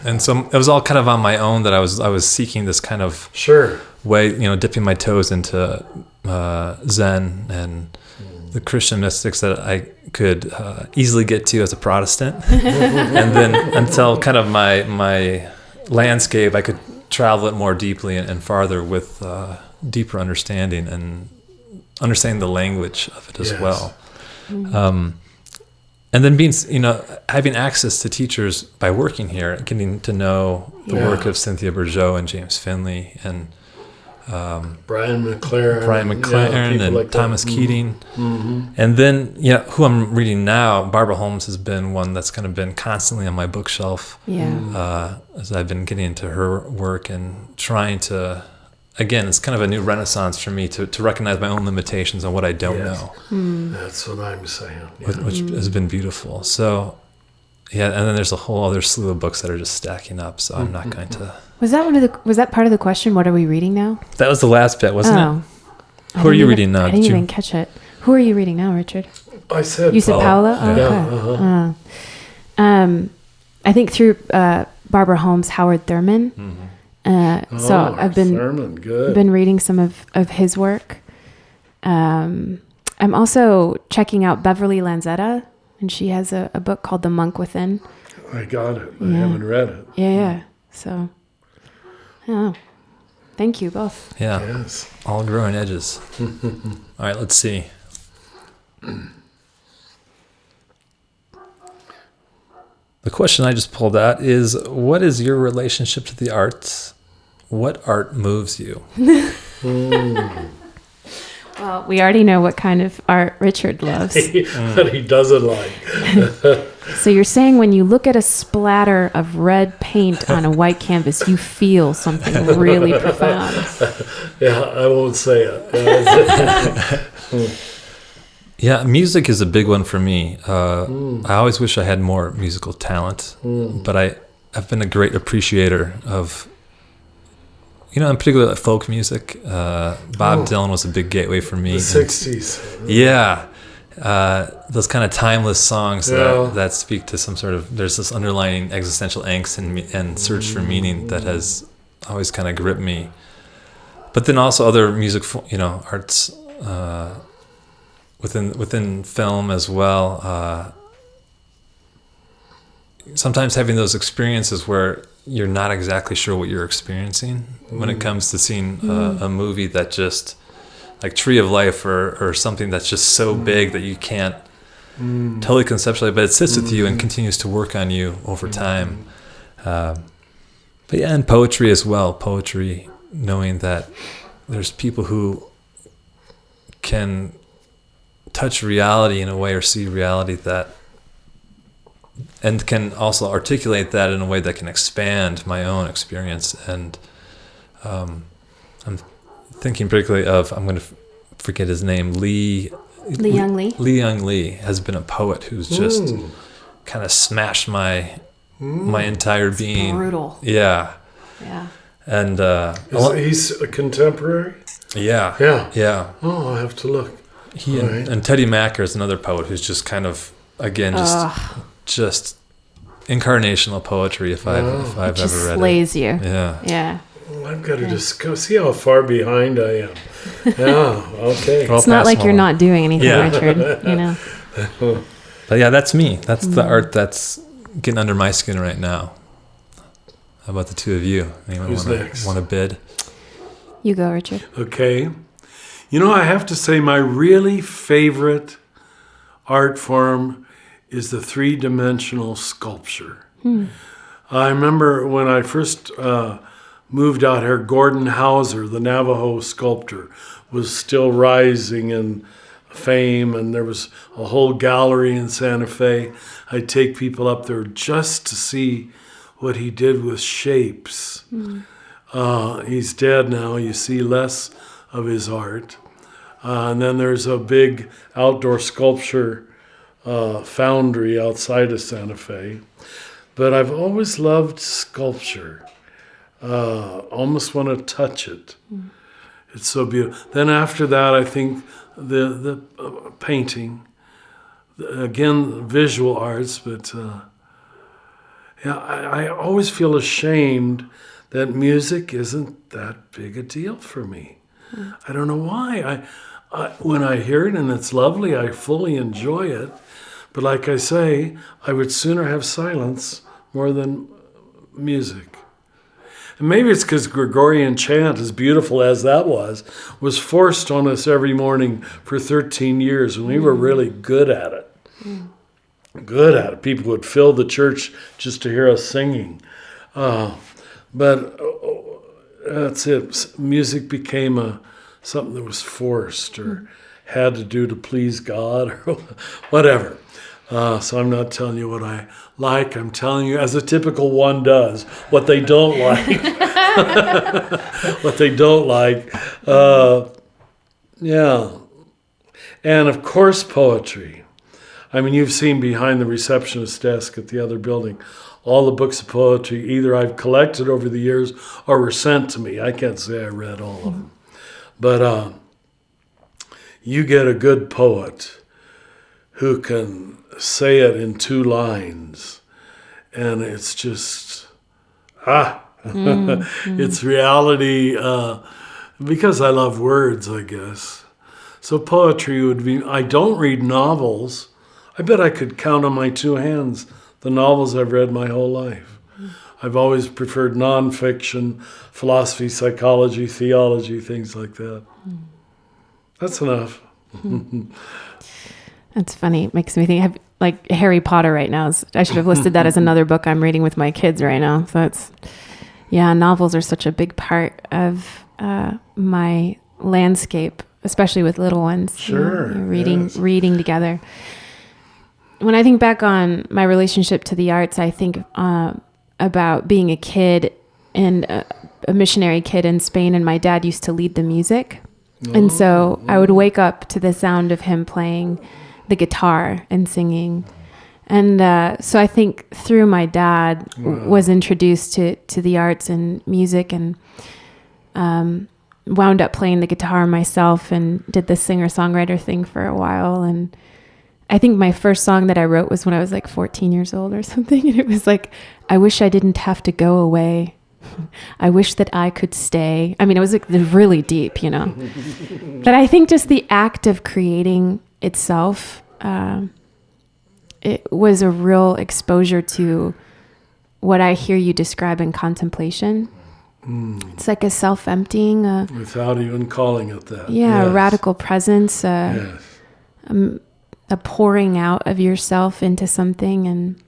Speaker 5: And
Speaker 4: so it was all kind of on my own that I was seeking this kind of way, dipping my toes into Zen and the Christian mystics that I could easily get to as a Protestant. And then until kind of my landscape, I could travel it more deeply and farther with deeper understanding and understanding the language of it as well. And then being, having access to teachers by working here, getting to know the work of Cynthia Bourgeot and James Finley and
Speaker 5: Brian McLaren
Speaker 4: and
Speaker 5: like
Speaker 4: Thomas Keating. And then, who I'm reading now, Barbara Holmes has been one that's kind of been constantly on my bookshelf as I've been getting into her work and trying to, again, it's kind of a new renaissance for me to recognize my own limitations on what I don't know.
Speaker 5: That's what I'm saying.
Speaker 4: Which has been beautiful. So, and then there's a whole other slew of books that are just stacking up, so I'm not going to...
Speaker 3: Was that part of the question? What are we reading now?
Speaker 4: That was the last bit, wasn't it? Who are you reading now?
Speaker 3: I didn't even catch it. Who are you reading now, Richard?
Speaker 5: I said
Speaker 3: You said Paula? Oh, okay. I think through Barbara Holmes, Howard Thurman. So I've been reading some of his work. I'm also checking out Beverly Lanzetta, and she has a book called The Monk Within.
Speaker 5: I got it. I haven't read it.
Speaker 3: Yeah. So, thank you both.
Speaker 4: Yeah.
Speaker 5: Yes.
Speaker 4: All growing edges. All right, let's see. The question I just pulled out is, what is your relationship to the arts? What art moves you?
Speaker 3: Well, we already know what kind of art Richard loves.
Speaker 5: But he doesn't like.
Speaker 3: So you're saying when you look at a splatter of red paint on a white canvas, you feel something really profound.
Speaker 5: Yeah, I won't say it.
Speaker 4: Yeah, music is a big one for me. I always wish I had more musical talent, but I've been a great appreciator of, in particular folk music. Bob Dylan was a big gateway for me.
Speaker 5: The 60s.
Speaker 4: Yeah. Those kind of timeless songs that speak to some sort of, there's this underlying existential angst and search for meaning that has always kind of gripped me. But then also other music, arts within film as well. Sometimes having those experiences where you're not exactly sure what you're experiencing when it comes to seeing a movie that just, like Tree of Life or something that's just so big that you can't totally conceptualize, but it sits with you and continues to work on you over time. But yeah, and poetry as well. Poetry, knowing that there's people who can touch reality in a way or see reality that, and can also articulate that in a way that can expand my own experience. And I'm thinking particularly of, I'm going to forget his name, Lee Young Lee has been a poet who's just kind of smashed my entire being.
Speaker 3: Brutal.
Speaker 4: Yeah. And
Speaker 5: he's a contemporary?
Speaker 4: Yeah.
Speaker 5: Oh, I'll have to look.
Speaker 4: And Teddy Macker is another poet who's just kind of, again, just incarnational poetry if I've ever read it.
Speaker 3: Just slays you.
Speaker 4: Yeah.
Speaker 5: Well, I've got to just go see how far behind I am. Yeah, okay.
Speaker 3: It's not like you're not doing anything, Richard, you know.
Speaker 4: But yeah, that's me. That's the art that's getting under my skin right now. How about the two of you? Anyone want to bid?
Speaker 3: You go, Richard.
Speaker 5: Okay. You know, I have to say my really favorite art form is the three-dimensional sculpture. I remember when I first moved out here, Gordon Hauser, the Navajo sculptor, was still rising in fame, and there was a whole gallery in Santa Fe. I'd take people up there just to see what he did with shapes. He's dead now. You see less of his art. And then there's a big outdoor sculpture foundry outside of Santa Fe. But I've always loved sculpture. Almost want to touch it. It's so beautiful. Then after that, I think the painting, again, visual arts, but I always feel ashamed that music isn't that big a deal for me. I don't know why. When I hear it and it's lovely, I fully enjoy it. But like I say, I would sooner have silence more than music. And maybe it's because Gregorian chant, as beautiful as that was forced on us every morning for 13 years, and we were really good at it. Good at it. People would fill the church just to hear us singing. But that's it. Music became something that was forced or had to do to please God or whatever. So I'm not telling you what I like. I'm telling you, as a typical one does, what they don't like. What they don't like. Yeah. And of course, poetry. I mean, you've seen behind the receptionist desk at the other building, all the books of poetry either I've collected over the years or were sent to me. I can't say I read all of them. But you get a good poet who can say it in 2 lines, and it's just, it's reality, because I love words, I guess. So poetry would be, I don't read novels. I bet I could count on my 2 hands the novels I've read my whole life. I've always preferred nonfiction, philosophy, psychology, theology, things like that. That's enough.
Speaker 3: That's funny. It makes me think, like Harry Potter right now. I should have listed that as another book I'm reading with my kids right now. So novels are such a big part of my landscape, especially with little ones.
Speaker 5: Sure.
Speaker 3: Reading together. When I think back on my relationship to the arts, I think about being a kid and a missionary kid in Spain, and my dad used to lead the music. And so I would wake up to the sound of him playing the guitar and singing. And so I think through my dad was introduced to the arts and music, and wound up playing the guitar myself and did the singer-songwriter thing for a while. And I think my first song that I wrote was when I was like 14 years old or something. And it was like, I wish I didn't have to go away. I wish that I could stay. I mean, it was like really deep, you know. But I think just the act of creating itself, it was a real exposure to what I hear you describe in contemplation. It's like a self-emptying.
Speaker 5: Without even calling it that.
Speaker 3: Yeah,
Speaker 5: yes.
Speaker 3: A radical presence,
Speaker 5: Yes.
Speaker 3: a pouring out of yourself into something. And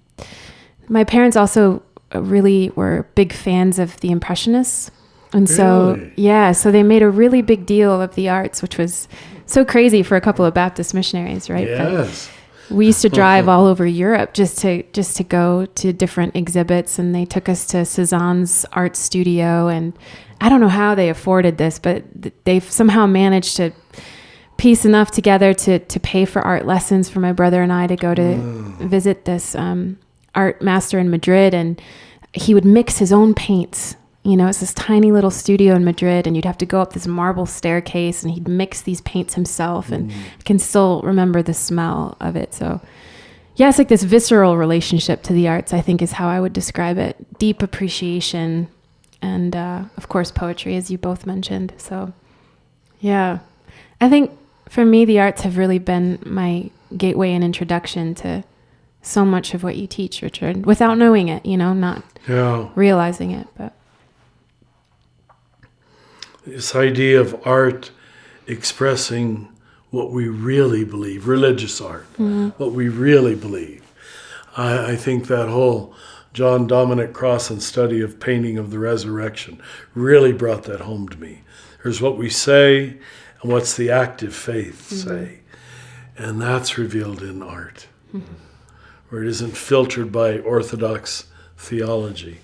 Speaker 3: my parents also really were big fans of the Impressionists. And so,
Speaker 5: Really?
Speaker 3: so they made a really big deal of the arts, which was so crazy for a couple of Baptist missionaries, right?
Speaker 5: Yes.
Speaker 3: But we used to drive all over Europe just to go to different exhibits, and they took us to Cézanne's art studio. And I don't know how they afforded this, but they've somehow managed to piece enough together to pay for art lessons for my brother and I to go to visit this art master in Madrid. And he would mix his own paints. You know, it's this tiny little studio in Madrid, and you'd have to go up this marble staircase, and he'd mix these paints himself, and I can still remember the smell of it. So, yeah, it's like this visceral relationship to the arts, I think, is how I would describe it. Deep appreciation, and, of course, poetry, as you both mentioned. So, yeah, I think for me, the arts have really been my gateway and introduction to so much of what you teach, Richard, without knowing it, you know, not realizing it, but...
Speaker 5: This idea of art expressing what we really believe, religious art, what we really believe. I think that whole John Dominic Crossan study of painting of the resurrection really brought that home to me. There's what we say and what's the active faith say. And that's revealed in art, where it isn't filtered by orthodox theology.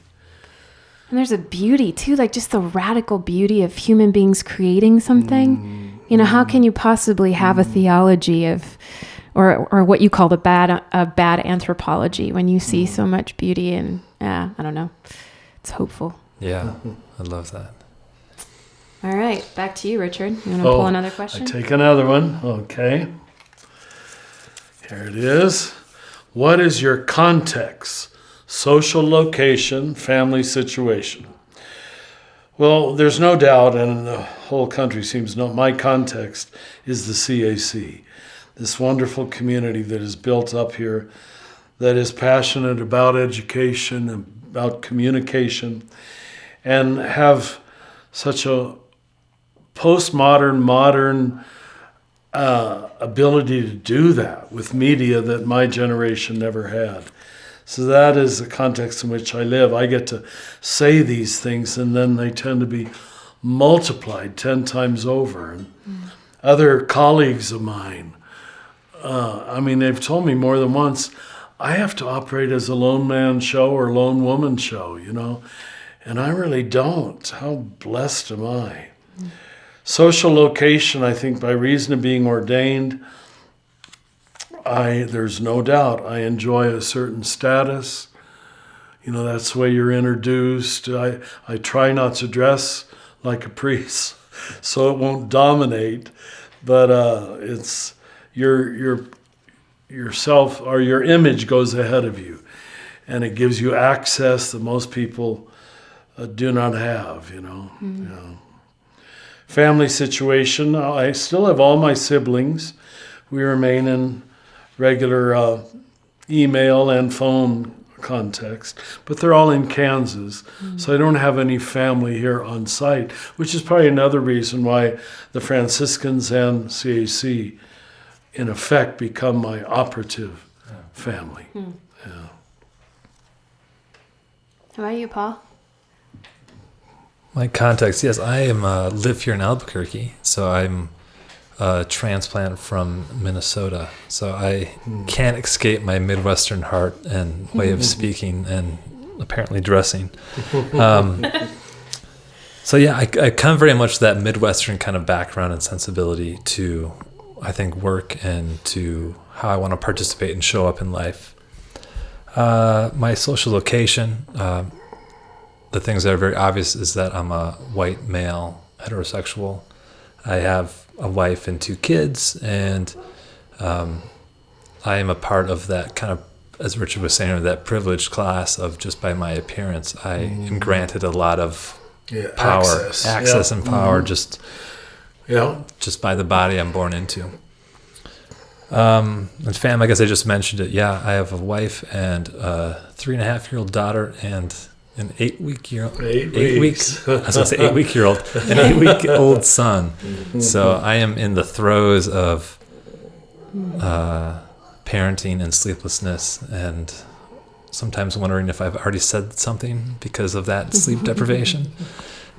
Speaker 3: And there's a beauty too, like just the radical beauty of human beings creating something. You know, how can you possibly have a theology of, or what you call a bad anthropology when you see so much beauty? And I don't know, it's hopeful.
Speaker 4: Yeah, I love that.
Speaker 3: All right, back to you, Richard. You want to pull another question?
Speaker 5: I take another one. Okay. Here it is. What is your context? Social location, family situation. Well, there's no doubt, and the whole country seems to know, my context is the CAC, this wonderful community that is built up here, that is passionate about education and about communication, and have such a postmodern, modern ability to do that with media that my generation never had. So that is the context in which I live. I get to say these things, and then they tend to be multiplied 10 times over. And other colleagues of mine, they've told me more than once, I have to operate as a lone man show or lone woman show, you know, and I really don't. How blessed am I? Social location, I think by reason of being ordained, there's no doubt I enjoy a certain status. You know, that's the way you're introduced. I try not to dress like a priest, so it won't dominate. But it's yourself, or your image goes ahead of you, and it gives you access that most people do not have. You know. Yeah. Family situation. I still have all my siblings. We remain in regular email and phone context, but they're all in Kansas, so I don't have any family here on site, which is probably another reason why the Franciscans and CAC, in effect, become my operative family. Yeah.
Speaker 3: How about you, Paul?
Speaker 4: My context, yes, I am live here in Albuquerque, so I'm a transplant from Minnesota, so I can't escape my Midwestern heart and way of speaking and apparently dressing. So yeah, I come very much that Midwestern kind of background and sensibility to, I think, work and to how I want to participate and show up in life. My social location, the things that are very obvious is that I'm a white male, heterosexual. I have a wife and 2 kids, and I am a part of that kind of, as Richard was saying, that privileged class of just by my appearance, I am granted a lot of power, access and power just by the body I'm born into. And fam, I guess I just mentioned it. Yeah, I have a wife and a 3.5-year-old daughter and an 8-week-year-old. 8 weeks. I was going to say 8-week-year-old. An 8-week-old son. So I am in the throes of parenting and sleeplessness, and sometimes wondering if I've already said something because of that sleep deprivation.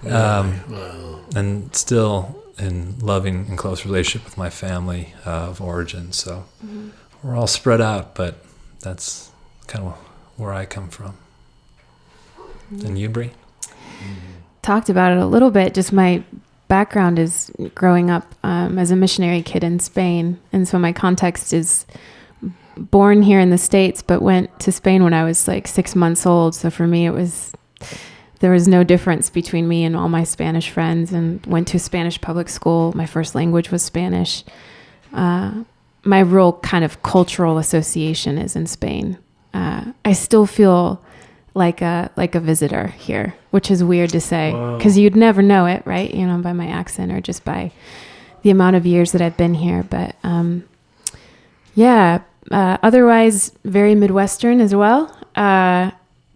Speaker 4: And still in loving and close relationship with my family of origin. So we're all spread out, but that's kind of where I come from. And you, Brie?
Speaker 3: Talked about it a little bit. Just my background is growing up as a missionary kid in Spain. And so my context is born here in the States, but went to Spain when I was like 6 months old. So for me, there was no difference between me and all my Spanish friends, and went to Spanish public school. My first language was Spanish. My real kind of cultural association is in Spain. I still feel like a visitor here, which is weird to say because you'd never know it, right? You know, by my accent or just by the amount of years that I've been here. But otherwise very Midwestern as well.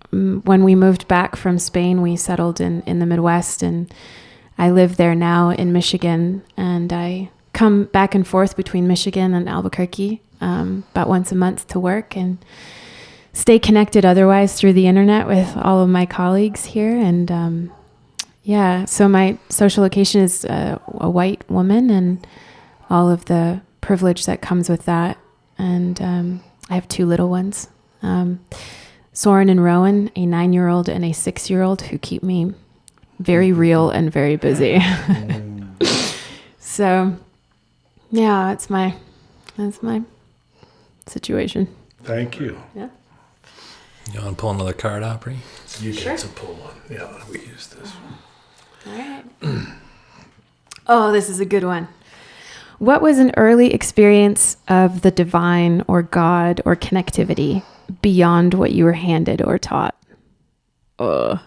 Speaker 3: When we moved back from Spain, we settled in the Midwest, and I live there now in Michigan, and I come back and forth between Michigan and Albuquerque about once a month to work, and stay connected otherwise through the internet with all of my colleagues here. And so my social location is a white woman and all of the privilege that comes with that. And I have 2 little ones. Soren and Rowan, a 9-year-old and a 6-year-old, who keep me very real and very busy. So, yeah, that's my situation.
Speaker 5: Thank you.
Speaker 3: Yeah.
Speaker 4: You want to pull another card out, Brie?
Speaker 5: You get to pull one. Yeah, we use this one.
Speaker 3: All right. Oh, this is a good one. What was an early experience of the divine or God or connectivity beyond what you were handed or taught? What's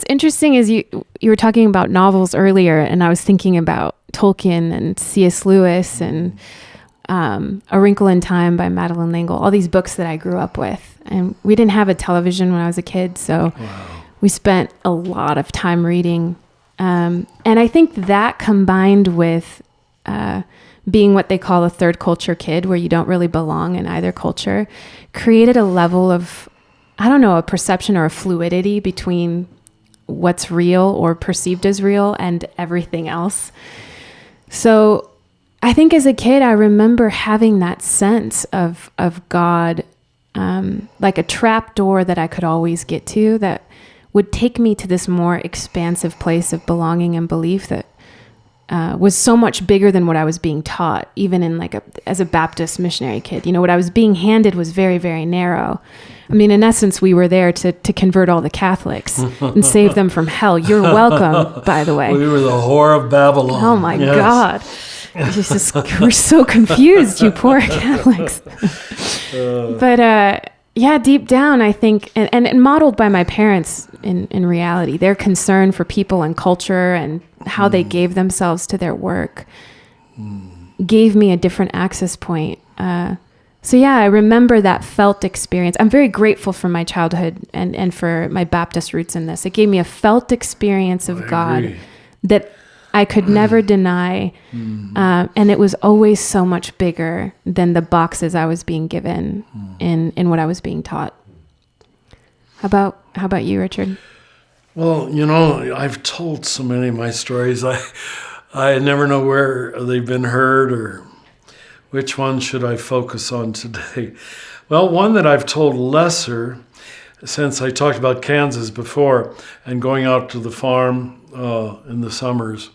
Speaker 3: interesting is you were talking about novels earlier, and I was thinking about Tolkien and C.S. Lewis and A Wrinkle in Time by Madeleine L'Engle, all these books that I grew up with. And we didn't have a television when I was a kid, so we spent a lot of time reading. And I think that combined with being what they call a third culture kid, where you don't really belong in either culture, created a level of, a perception or a fluidity between what's real or perceived as real and everything else. So I think as a kid, I remember having that sense of God, like a trap door that I could always get to, that would take me to this more expansive place of belonging and belief that was so much bigger than what I was being taught, even in as a Baptist missionary kid. What I was being handed was very, very narrow. I mean, in essence, we were there to convert all the Catholics and save them from hell. You're welcome, by the way.
Speaker 5: We were the whore of Babylon.
Speaker 3: Oh my God. We're so confused, you poor Catholics. But deep down, I think, and modeled by my parents in reality, their concern for people and culture and how they gave themselves to their work gave me a different access point. I remember that felt experience. I'm very grateful for my childhood and for my Baptist roots in this. It gave me a felt experience of God that I could never deny. And it was always so much bigger than the boxes I was being given in what I was being taught. How about you, Richard?
Speaker 5: Well, I've told so many of my stories. I never know where they've been heard or which one should I focus on today. Well, one that I've told lesser, since I talked about Kansas before and going out to the farm in the summers,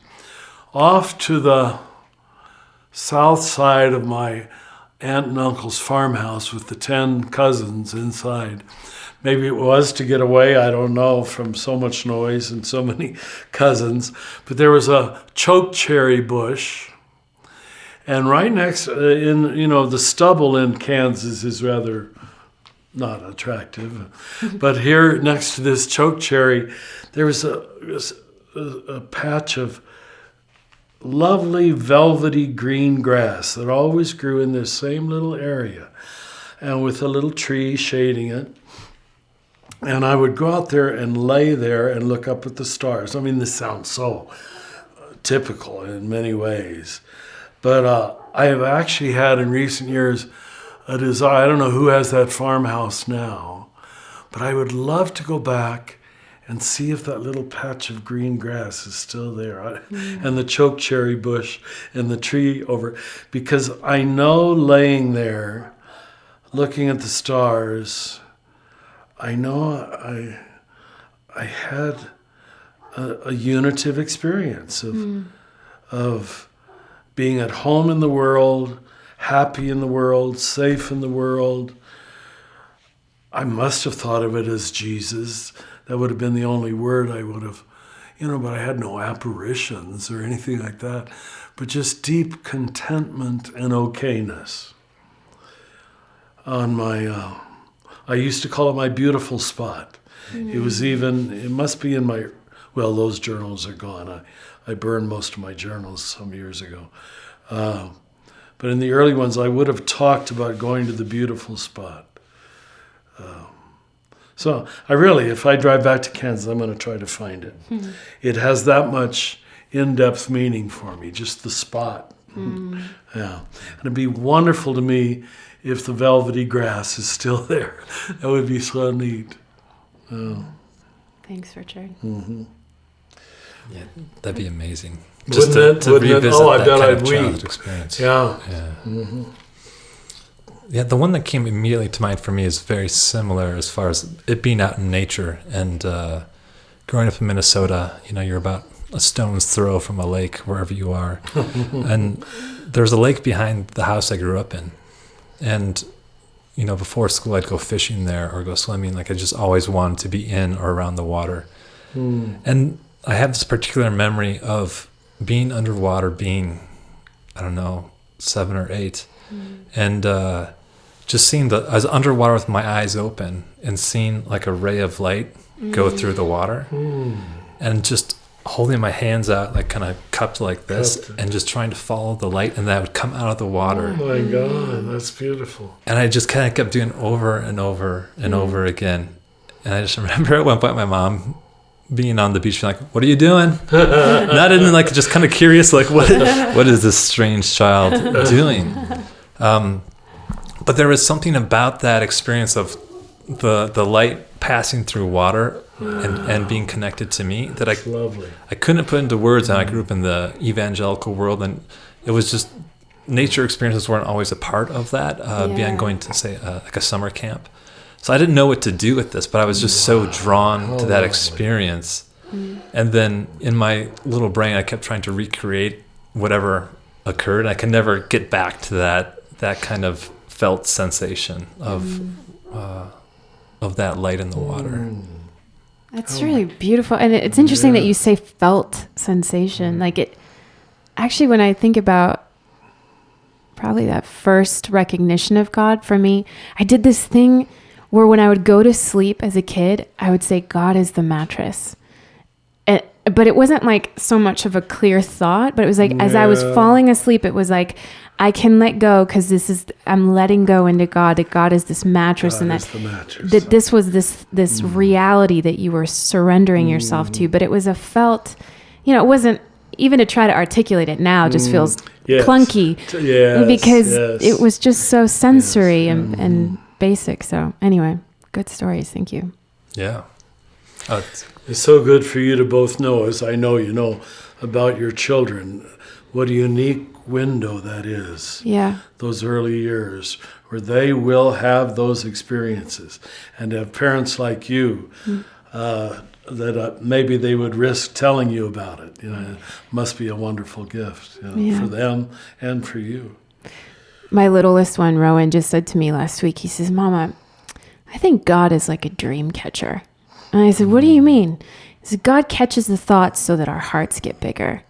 Speaker 5: off to the south side of my aunt and uncle's farmhouse with the 10 cousins inside. Maybe it was to get away, I don't know, from so much noise and so many cousins. But there was a chokecherry bush. And right next, the stubble in Kansas is rather not attractive. But here next to this chokecherry, there was a patch of lovely velvety green grass that always grew in this same little area, and with a little tree shading it. And I would go out there and lay there and look up at the stars. I mean, this sounds so typical in many ways. But I have actually had in recent years a desire. I don't know who has that farmhouse now, but I would love to go back and see if that little patch of green grass is still there, and the chokecherry bush and the tree over, because I know laying there, looking at the stars, I know I had a unitive experience of being at home in the world, happy in the world, safe in the world. I must have thought of it as Jesus. That would have been the only word I would have, but I had no apparitions or anything like that. But just deep contentment and okayness. On my, I used to call it my beautiful spot. It must be in my, those journals are gone. I burned most of my journals some years ago. But in the early ones, I would have talked about going to the beautiful spot. So if I drive back to Kansas, I'm going to try to find it. It has that much in-depth meaning for me, just the spot. Yeah. And it'd be wonderful to me if the velvety grass is still there. That would be so neat.
Speaker 3: Thanks, Richard.
Speaker 4: Mm-hmm. Yeah, that'd be amazing.
Speaker 5: Just to revisit that kind of
Speaker 4: childhood experience.
Speaker 5: Yeah.
Speaker 4: Mm-hmm. Yeah, the one that came immediately to mind for me is very similar as far as it being out in nature. And growing up in Minnesota, you're about a stone's throw from a lake wherever you are. And there's a lake behind the house I grew up in. And, before school, I'd go fishing there or go swimming. Like, I just always wanted to be in or around the water. And I have this particular memory of being underwater, being, 7 or 8. And just seeing I was underwater with my eyes open and seeing like a ray of light go through the water and just holding my hands out, like kind of cupped like this and just trying to follow the light, and that would come out of the water.
Speaker 5: Oh my God, that's beautiful.
Speaker 4: And I just kind of kept doing it over and over and over again. And I just remember at one point my mom being on the beach being like, "What are you doing?" Not in like just kind of curious, like what is this strange child doing? But there was something about that experience of the light passing through water and being connected to me that I couldn't put into words. And I grew up in the evangelical world, and it was just nature experiences weren't always a part of that. Beyond going to say like a summer camp, so I didn't know what to do with this. But I was just so drawn to that experience. And then in my little brain, I kept trying to recreate whatever occurred. I could never get back to that kind of felt sensation of that light in the water.
Speaker 3: That's really beautiful. And it's interesting that you say felt sensation. Like it, actually, when I think about probably that first recognition of God for me, I did this thing where when I would go to sleep as a kid, I would say, God is the mattress. But it wasn't like so much of a clear thought, but it was like, as I was falling asleep, it was like, I can let go because I'm letting go into God, that God is this mattress,
Speaker 5: God
Speaker 3: and
Speaker 5: that
Speaker 3: this was this reality that you were surrendering yourself to. But it was a felt, it wasn't, even to try to articulate it now just feels clunky because it was just so sensory and basic. So anyway, good stories. Thank you.
Speaker 4: Yeah.
Speaker 5: It's so good for you to both know, as I know you know, about your children, what a unique window that is.
Speaker 3: Yeah.
Speaker 5: Those early years where they will have those experiences, and to have parents like you that maybe they would risk telling you about it. It must be a wonderful gift for them and for you.
Speaker 3: My littlest one, Rowan, just said to me last week, he says, Mama, I think God is like a dream catcher. And I said, what do you mean? He said, God catches the thoughts so that our hearts get bigger.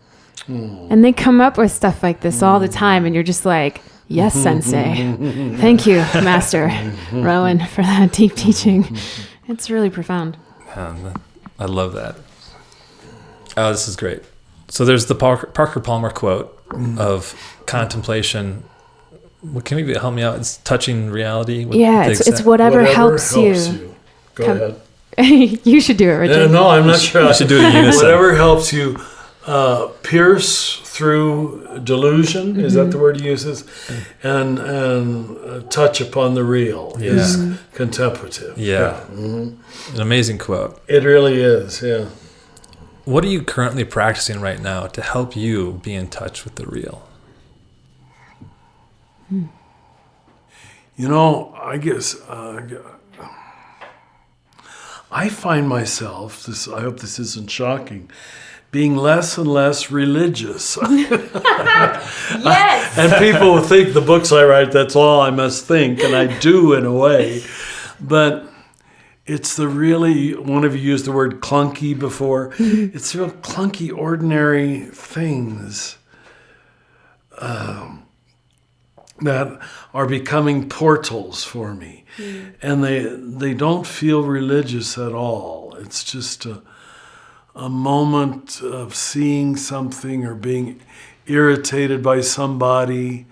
Speaker 3: And they come up with stuff like this all the time. And you're just like, yes, Sensei. Thank you, Master Rowan, for that deep teaching. It's really profound.
Speaker 4: I love that. Oh, this is great. So there's the Parker Palmer quote of contemplation. What can you help me out? It's touching reality.
Speaker 3: It's whatever helps you.
Speaker 5: Go ahead.
Speaker 3: You should do it, Richard.
Speaker 5: No, I'm not sure.
Speaker 4: You should do it in unison.
Speaker 5: Whatever helps you pierce through delusion, is that the word he uses? And touch upon the real is contemplative.
Speaker 4: Yeah. An amazing quote.
Speaker 5: It really is, yeah.
Speaker 4: What are you currently practicing right now to help you be in touch with the real?
Speaker 5: I guess I find myself, I hope this isn't shocking, being less and less religious.
Speaker 3: Yes!
Speaker 5: And people will think the books I write, that's all I must think, and I do in a way. But it's the really, one of you used the word clunky before, it's real clunky, ordinary things that are becoming portals for me. And they don't feel religious at all. It's just a moment of seeing something or being irritated by somebody.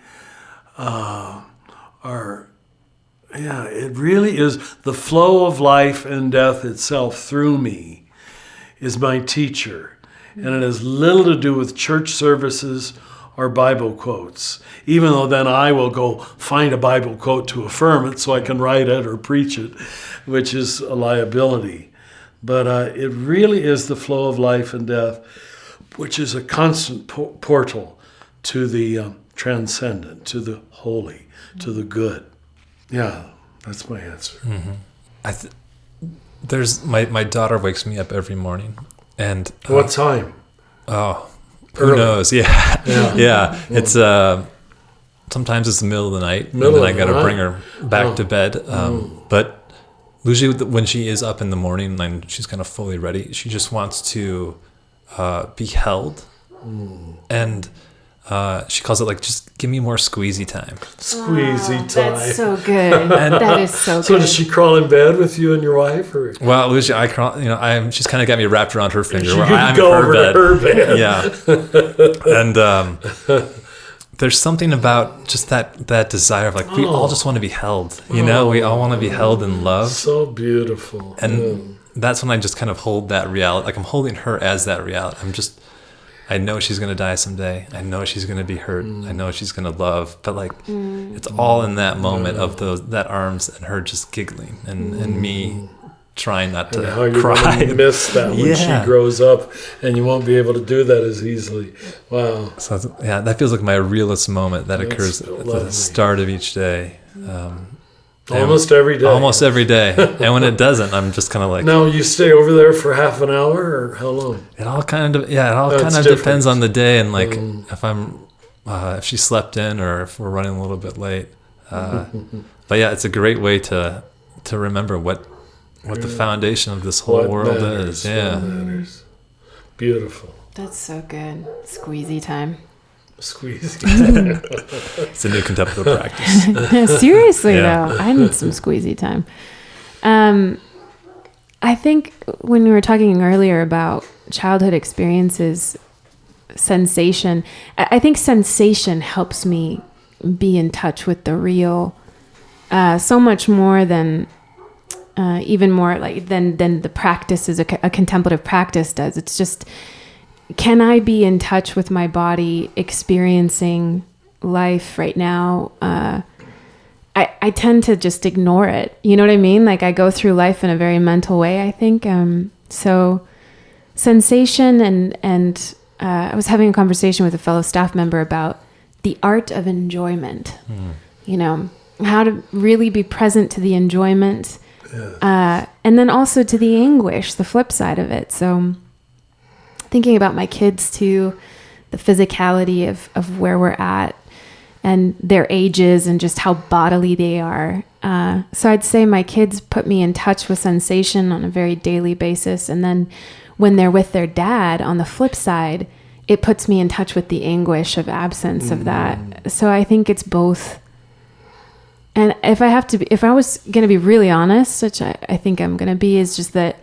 Speaker 5: It really is the flow of life and death itself through me is my teacher. And it has little to do with church services or Bible quotes, even though then I will go find a Bible quote to affirm it so I can write it or preach it, which is a liability. But it really is the flow of life and death, which is a constant portal to the transcendent, to the holy, to the good. Yeah, that's my answer.
Speaker 4: There's my daughter wakes me up every morning, and
Speaker 5: what time?
Speaker 4: Who knows? Yeah. It's sometimes it's the middle of the night, and then I got to bring her back to bed. But usually when she is up in the morning and she's kind of fully ready, she just wants to be held, and she calls it like, just give me more squeezy time.
Speaker 5: Squeezy time.
Speaker 3: That's so good. That is so good.
Speaker 5: So does she crawl in bed with you and your wife? Or?
Speaker 4: Well, usually I crawl. She's kind of got me wrapped around her finger.
Speaker 5: Where
Speaker 4: I'm
Speaker 5: go
Speaker 4: in
Speaker 5: over to her bed.
Speaker 4: Yeah. And there's something about just that desire of like, we all just want to be held. We all want to be held in love.
Speaker 5: So beautiful.
Speaker 4: And that's when I just kind of hold that reality. Like I'm holding her as that reality. I know she's going to die someday. I know she's going to be hurt. I know she's going to love. But like, it's all in that moment of that arms and her just giggling and me trying not to
Speaker 5: how you're
Speaker 4: cry.
Speaker 5: going to miss that when she grows up, and you won't be able to do that as easily. Wow.
Speaker 4: So that feels like my realest moment that occurs at the start of each day.
Speaker 5: Almost every day.
Speaker 4: And when it doesn't, I'm just kind of like...
Speaker 5: Now, you stay over there for half an hour, or how long?
Speaker 4: It all kind of depends on the day, and like if she slept in or if we're running a little bit late. But yeah, it's a great way to remember what the foundation of this whole world is. Yeah.
Speaker 5: What matters. Beautiful.
Speaker 3: That's so good. Squeezy time.
Speaker 5: Squeezy.
Speaker 4: It's a new contemplative practice.
Speaker 3: Seriously, though, I need some squeezy time. I think when we were talking earlier about childhood experiences, sensation, I think sensation helps me be in touch with the real so much more than even more like than the practice is a contemplative practice does. It's just, can I be in touch with my body experiencing life right now? I tend to just ignore it. You know what I mean? Like I go through life in a very mental way, I think. So sensation and I was having a conversation with a fellow staff member about the art of enjoyment. How to really be present to the enjoyment. And then also to the anguish, the flip side of it. So thinking about my kids too, the physicality of where we're at and their ages and just how bodily they are. So I'd say my kids put me in touch with sensation on a very daily basis. And then when they're with their dad, on the flip side, it puts me in touch with the anguish of absence of that. So I think it's both. And if I was going to be really honest, which I think I'm going to be, is just that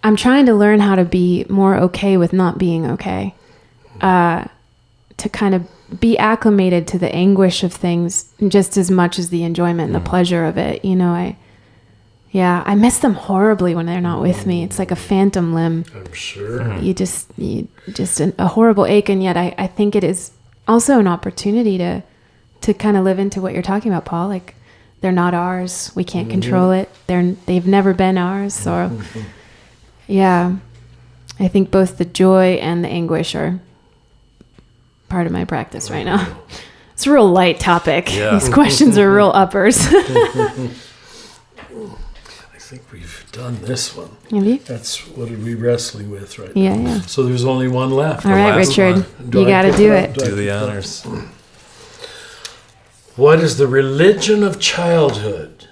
Speaker 3: I'm trying to learn how to be more okay with not being okay, to kind of be acclimated to the anguish of things just as much as the enjoyment and the pleasure of it. You know, I miss them horribly when they're not with me. It's like a phantom limb.
Speaker 5: I'm sure.
Speaker 3: You just a horrible ache, and yet I think it is also an opportunity to kind of live into what you're talking about, Paul. Like, they're not ours. We can't control it. They've never been ours. So, yeah, I think both the joy and the anguish are part of my practice right now. It's a real light topic.
Speaker 4: Yeah.
Speaker 3: These questions are real uppers.
Speaker 5: I think we've done this one.
Speaker 3: Have you?
Speaker 5: That's what are we wrestling with right
Speaker 3: Yeah,
Speaker 5: now.
Speaker 3: yeah.
Speaker 5: So there's only one left.
Speaker 3: All right,
Speaker 4: last
Speaker 3: Richard, you got to do it.
Speaker 4: Do the honors.
Speaker 5: What is the religion of childhood?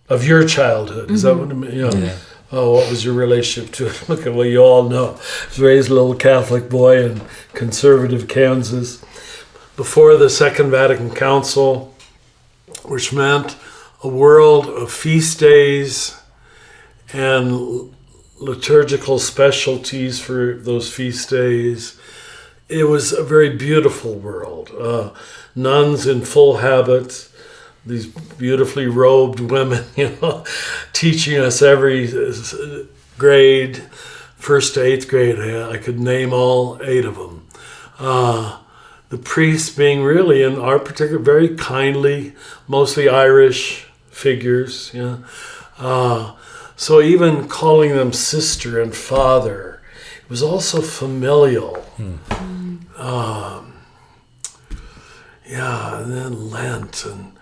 Speaker 5: Of your childhood? Is that what I mean?
Speaker 4: Yeah.
Speaker 5: Oh, what was your relationship to it? Look at what you all know. I was raised a little Catholic boy in conservative Kansas. Before the Second Vatican Council, which meant a world of feast days and liturgical specialties for those feast days. It was a very beautiful world. Nuns in full habit, these beautifully robed women, teaching us every grade, 1st to 8th grade. I could name all 8 of them. The priests being really, in our particular, very kindly, mostly Irish figures. So even calling them sister and father, it was also familial. And then Lent and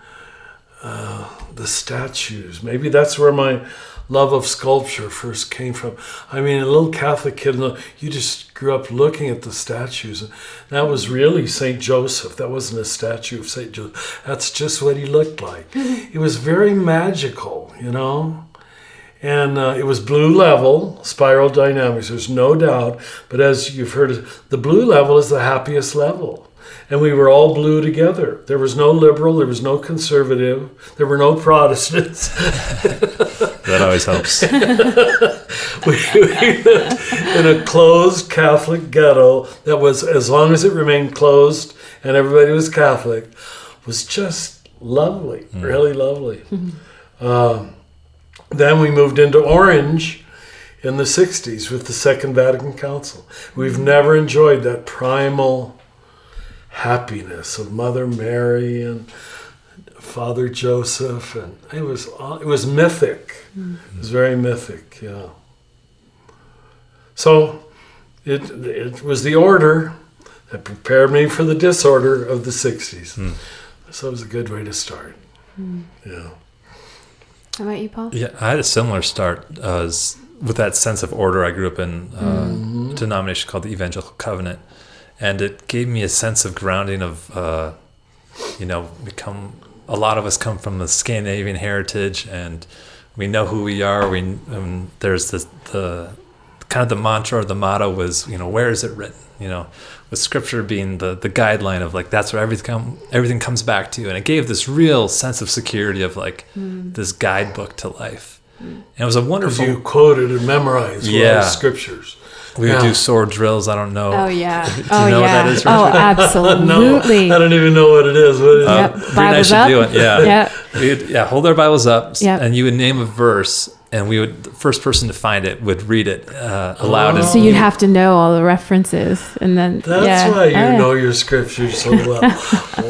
Speaker 5: the statues. Maybe that's where my love of sculpture first came from. I mean, a little Catholic kid, you just grew up looking at the statues. That was really St. Joseph. That wasn't a statue of St. Joseph. That's just what he looked like. It was very magical, And it was blue level, spiral dynamics, there's no doubt. But as you've heard, the blue level is the happiest level. And we were all blue together. There was no liberal, there was no conservative, there were no Protestants.
Speaker 4: That always helps.
Speaker 5: We lived in a closed Catholic ghetto that was, as long as it remained closed and everybody was Catholic, was just lovely, really lovely. Then we moved into Orange in the 60s with the Second Vatican Council. We've never enjoyed that primal happiness of Mother Mary and Father Joseph, and it was mythic. It was very mythic, yeah. So it was the order that prepared me for the disorder of the 60s. So it was a good way to start. Yeah.
Speaker 3: How about you, Paul?
Speaker 4: Yeah, I had a similar start with that sense of order. I grew up in a denomination called the Evangelical Covenant, and it gave me a sense of grounding of, a lot of us come from the Scandinavian heritage, and we know who we are. There's the kind of the mantra or the motto was, where is it written? With Scripture being the guideline of like that's where everything comes back to, and it gave this real sense of security of like this guidebook to life. And it was a wonderful.
Speaker 5: You quoted and memorized all the scriptures.
Speaker 4: We would do sword drills. I don't know.
Speaker 3: Oh yeah.
Speaker 4: Do you know what that is, Richard?
Speaker 3: Oh, absolutely.
Speaker 5: No, I don't even know what it is. What is it?
Speaker 4: Brie and I should do it. Yeah.
Speaker 3: Yep.
Speaker 4: Hold our Bibles up,
Speaker 3: Yep.
Speaker 4: and you would name a verse, and the first person to find it would read it aloud.
Speaker 3: So you'd have to know all the references, and then
Speaker 5: that's why you know your scriptures so well.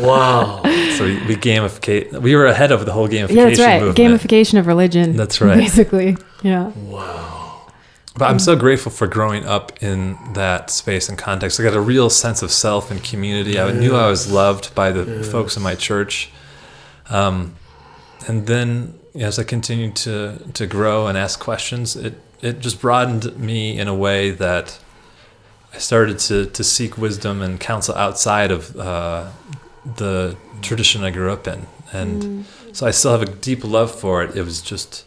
Speaker 5: Wow.
Speaker 4: So we gamificate. We were ahead of the whole gamification
Speaker 3: Yeah, that's right.
Speaker 4: movement.
Speaker 3: Gamification of religion.
Speaker 4: That's right.
Speaker 3: Basically, yeah.
Speaker 5: Wow.
Speaker 4: But I'm so grateful for growing up in that space and context. I got a real sense of self and community. I knew I was loved by the folks in my church. And then as I continued to grow and ask questions, it just broadened me in a way that I started to seek wisdom and counsel outside of the tradition I grew up in. And so I still have a deep love for it. It was just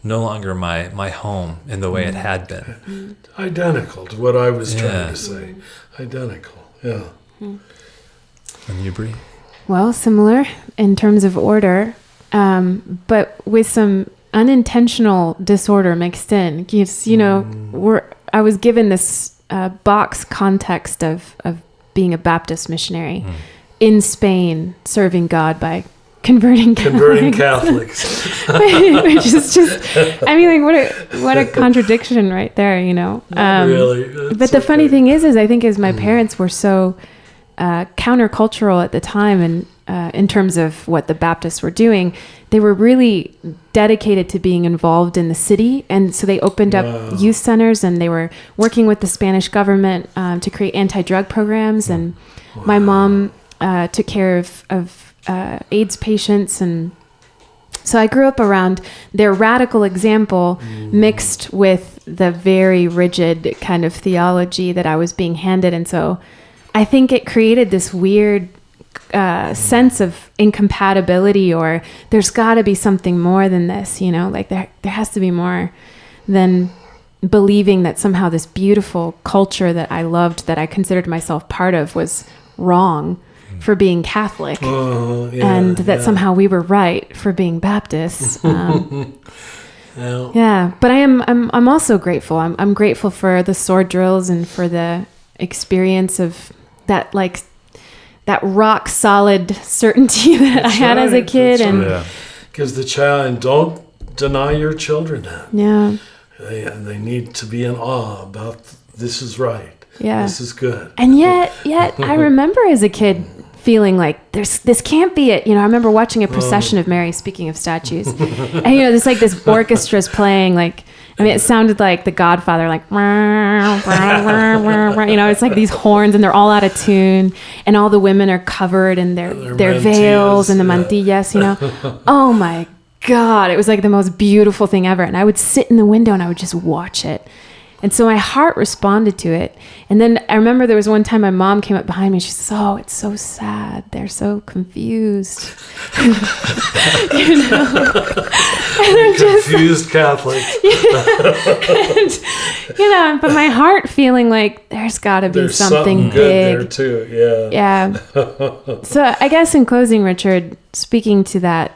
Speaker 4: no longer my home in the way it had been.
Speaker 5: Identical to what I was trying to say. Identical, yeah.
Speaker 4: And you, Brie?
Speaker 3: Well, similar in terms of order, but with some unintentional disorder mixed in. I was given this box context of being a Baptist missionary in Spain, serving God by converting
Speaker 5: Catholics.
Speaker 3: Which is just, I mean, like, what a contradiction right there,
Speaker 5: Really.
Speaker 3: But the funny thing is I think my parents were so countercultural at the time, and in terms of what the Baptists were doing, they were really dedicated to being involved in the city. And so they opened up youth centers, and they were working with the Spanish government to create anti-drug programs. And my mom took care of AIDS patients. And so I grew up around their radical example mixed with the very rigid kind of theology that I was being handed. And so I think it created this weird sense of incompatibility, or there's got to be something more than this, like there has to be more than believing that somehow this beautiful culture that I loved, that I considered myself part of, was wrong for being Catholic, and that somehow we were right for being Baptists. Yeah, but I'm also grateful. I'm grateful for the sword drills and for the experience of that, like that rock solid certainty that I had as a kid. And
Speaker 5: because the child, and don't deny your children that.
Speaker 3: Yeah.
Speaker 5: They need to be in awe about this is right.
Speaker 3: Yeah.
Speaker 5: This is good.
Speaker 3: And yet I remember as a kid feeling like this can't be it. I remember watching a procession of Mary, speaking of statues. And there's like this orchestra's playing, like, I mean, it sounded like The Godfather, like, it's like these horns, and they're all out of tune, and all the women are covered in their veils and the mantillas, Oh my God, it was like the most beautiful thing ever. And I would sit in the window and I would just watch it. And so my heart responded to it. And then I remember there was one time my mom came up behind me and she says, "Oh, it's so sad. They're so confused."
Speaker 5: Confused Catholic.
Speaker 3: And, but my heart feeling like there's got to be something
Speaker 5: good
Speaker 3: big
Speaker 5: there too. Yeah.
Speaker 3: So I guess in closing, Richard, speaking to that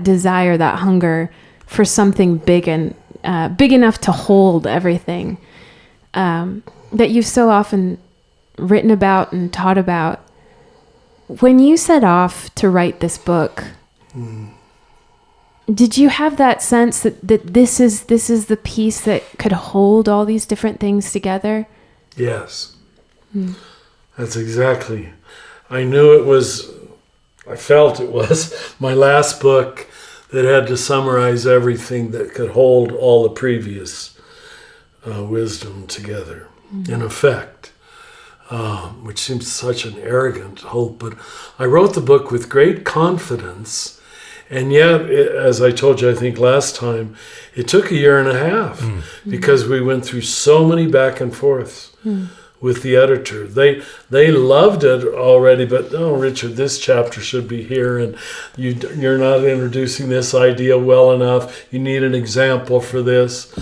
Speaker 3: desire, that hunger for something big and big enough to hold everything that you've so often written about and taught about. When you set off to write this book, did you have that sense that this is the piece that could hold all these different things together?
Speaker 5: Yes. That's exactly. I knew it was, I felt it was my last book that had to summarize everything that could hold all the previous wisdom together, in effect, which seems such an arrogant hope. But I wrote the book with great confidence, and yet, as I told you, I think last time, it took 1.5 years because we went through so many back and forths with the editor. They loved it already, but no, Richard, this chapter should be here, and you're not introducing this idea well enough. You need an example for this.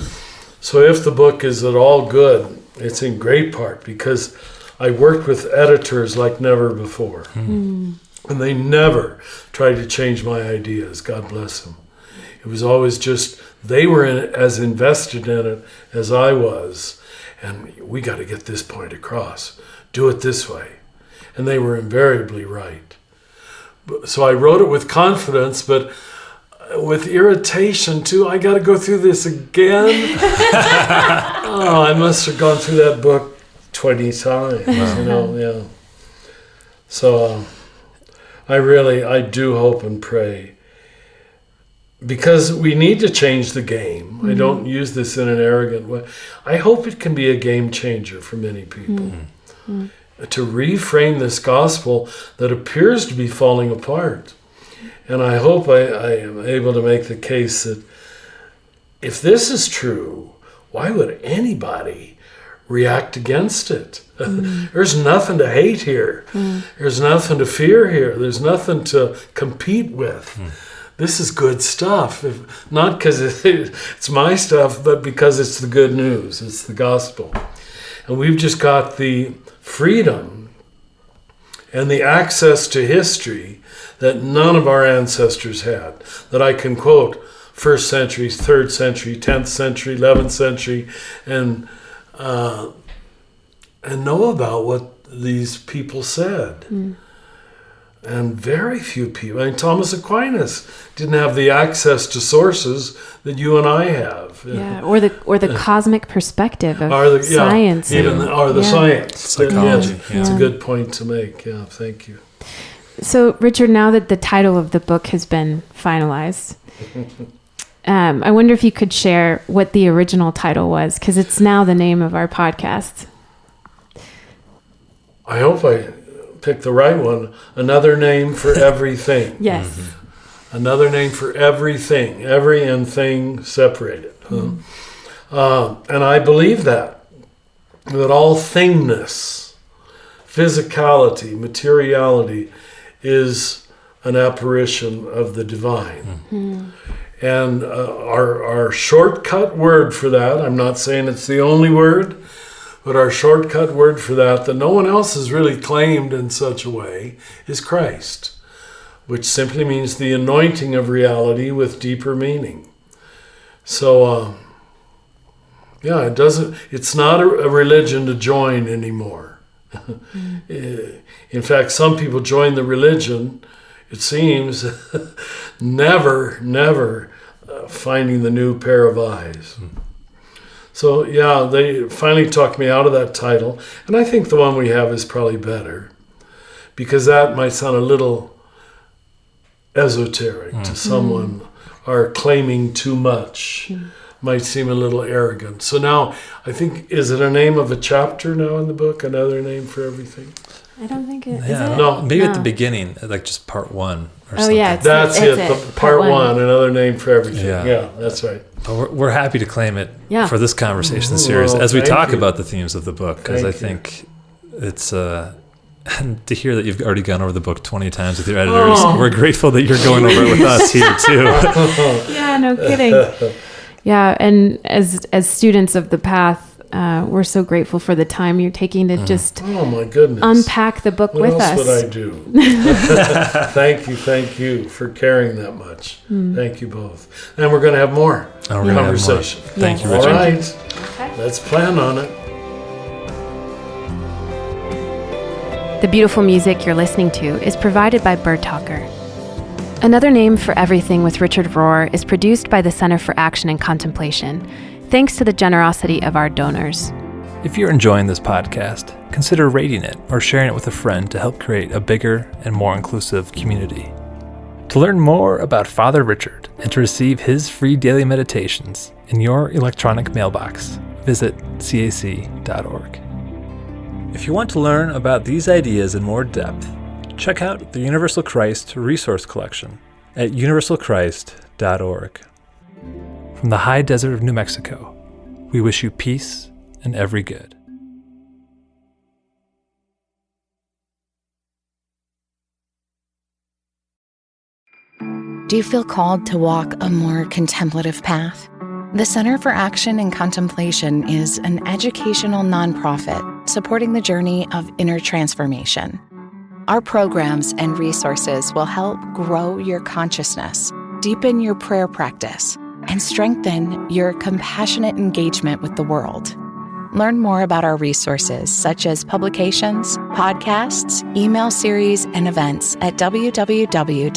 Speaker 5: So if the book is at all good, it's in great part because I worked with editors like never before. And they never tried to change my ideas, God bless them. It was always just, they were as invested in it as I was. And we got to get this point across. Do it this way. And they were invariably right. So I wrote it with confidence, but with irritation too. I got to go through this again. I must have gone through that book 20 times, yeah. So I do hope and pray, because we need to change the game. I don't use this in an arrogant way. I hope it can be a game changer for many people. To reframe this gospel that appears to be falling apart. And I hope I am able to make the case that if this is true, why would anybody react against it? There's nothing to hate here. There's nothing to fear here. There's nothing to compete with. This is good stuff, not because it's my stuff, but because it's the good news. It's the gospel. And we've just got the freedom and the access to history that none of our ancestors had. That I can quote 1st century, 3rd century, 10th century, 11th century, and know about what these people said. And very few people. I mean, Thomas Aquinas didn't have the access to sources that you and I have.
Speaker 3: Yeah, or the cosmic perspective of science.
Speaker 5: Science.
Speaker 4: Psychology.
Speaker 5: It's a good point to make. Yeah, thank you.
Speaker 3: So, Richard, now that the title of the book has been finalized, I wonder if you could share what the original title was, because it's now the name of our podcast.
Speaker 5: I hope I picked the right one. Another name for everything.
Speaker 3: Yes.
Speaker 5: Another name for everything. Every and thing separated. And I believe that all thingness, physicality, materiality is an apparition of the divine. And our shortcut word for that, I'm not saying it's the only word, but our shortcut word for that no one else has really claimed in such a way, is Christ, which simply means the anointing of reality with deeper meaning. So, it's not a religion to join anymore. In fact, some people join the religion, it seems, never finding the new pair of eyes. So, they finally talked me out of that title. And I think the one we have is probably better, because that might sound a little esoteric to someone, or claiming too much. Might seem a little arrogant. So now, I think, is it a name of a chapter now in the book? Another name for everything?
Speaker 3: I don't think it is.
Speaker 4: Yeah,
Speaker 3: it?
Speaker 4: no, maybe at the beginning, like just part 1 or something.
Speaker 3: Yeah,
Speaker 5: that's it. Part 1, another name for everything. Yeah, that's right.
Speaker 4: But we're happy to claim it for this conversation series as we talk about the themes of the book, because I think it's and to hear that you've already gone over the book 20 times with your editors. We're grateful that you're going over it with us here too.
Speaker 3: Yeah, no kidding. Yeah, and as students of the path, we're so grateful for the time you're taking to just
Speaker 5: my goodness,
Speaker 3: unpack the book with us.
Speaker 5: What else would I do? Thank you for caring that much. Thank you both. And we're going to have more conversation.
Speaker 4: Thank you, Richard.
Speaker 5: All right, let's plan on it.
Speaker 3: The beautiful music you're listening to is provided by Bird Talker. Another Name for Everything with Richard Rohr is produced by the Center for Action and Contemplation, thanks to the generosity of our donors.
Speaker 2: If you're enjoying this podcast, consider rating it or sharing it with a friend to help create a bigger and more inclusive community. To learn more about Father Richard and to receive his free daily meditations in your electronic mailbox, visit cac.org. If you want to learn about these ideas in more depth, check out the Universal Christ Resource Collection at universalchrist.org. From the high desert of New Mexico, we wish you peace and every good.
Speaker 1: Do you feel called to walk a more contemplative path? The Center for Action and Contemplation is an educational nonprofit supporting the journey of inner transformation. Our programs and resources will help grow your consciousness, deepen your prayer practice, and strengthen your compassionate engagement with the world. Learn more about our resources, such as publications, podcasts, email series, and events at www.cac.org.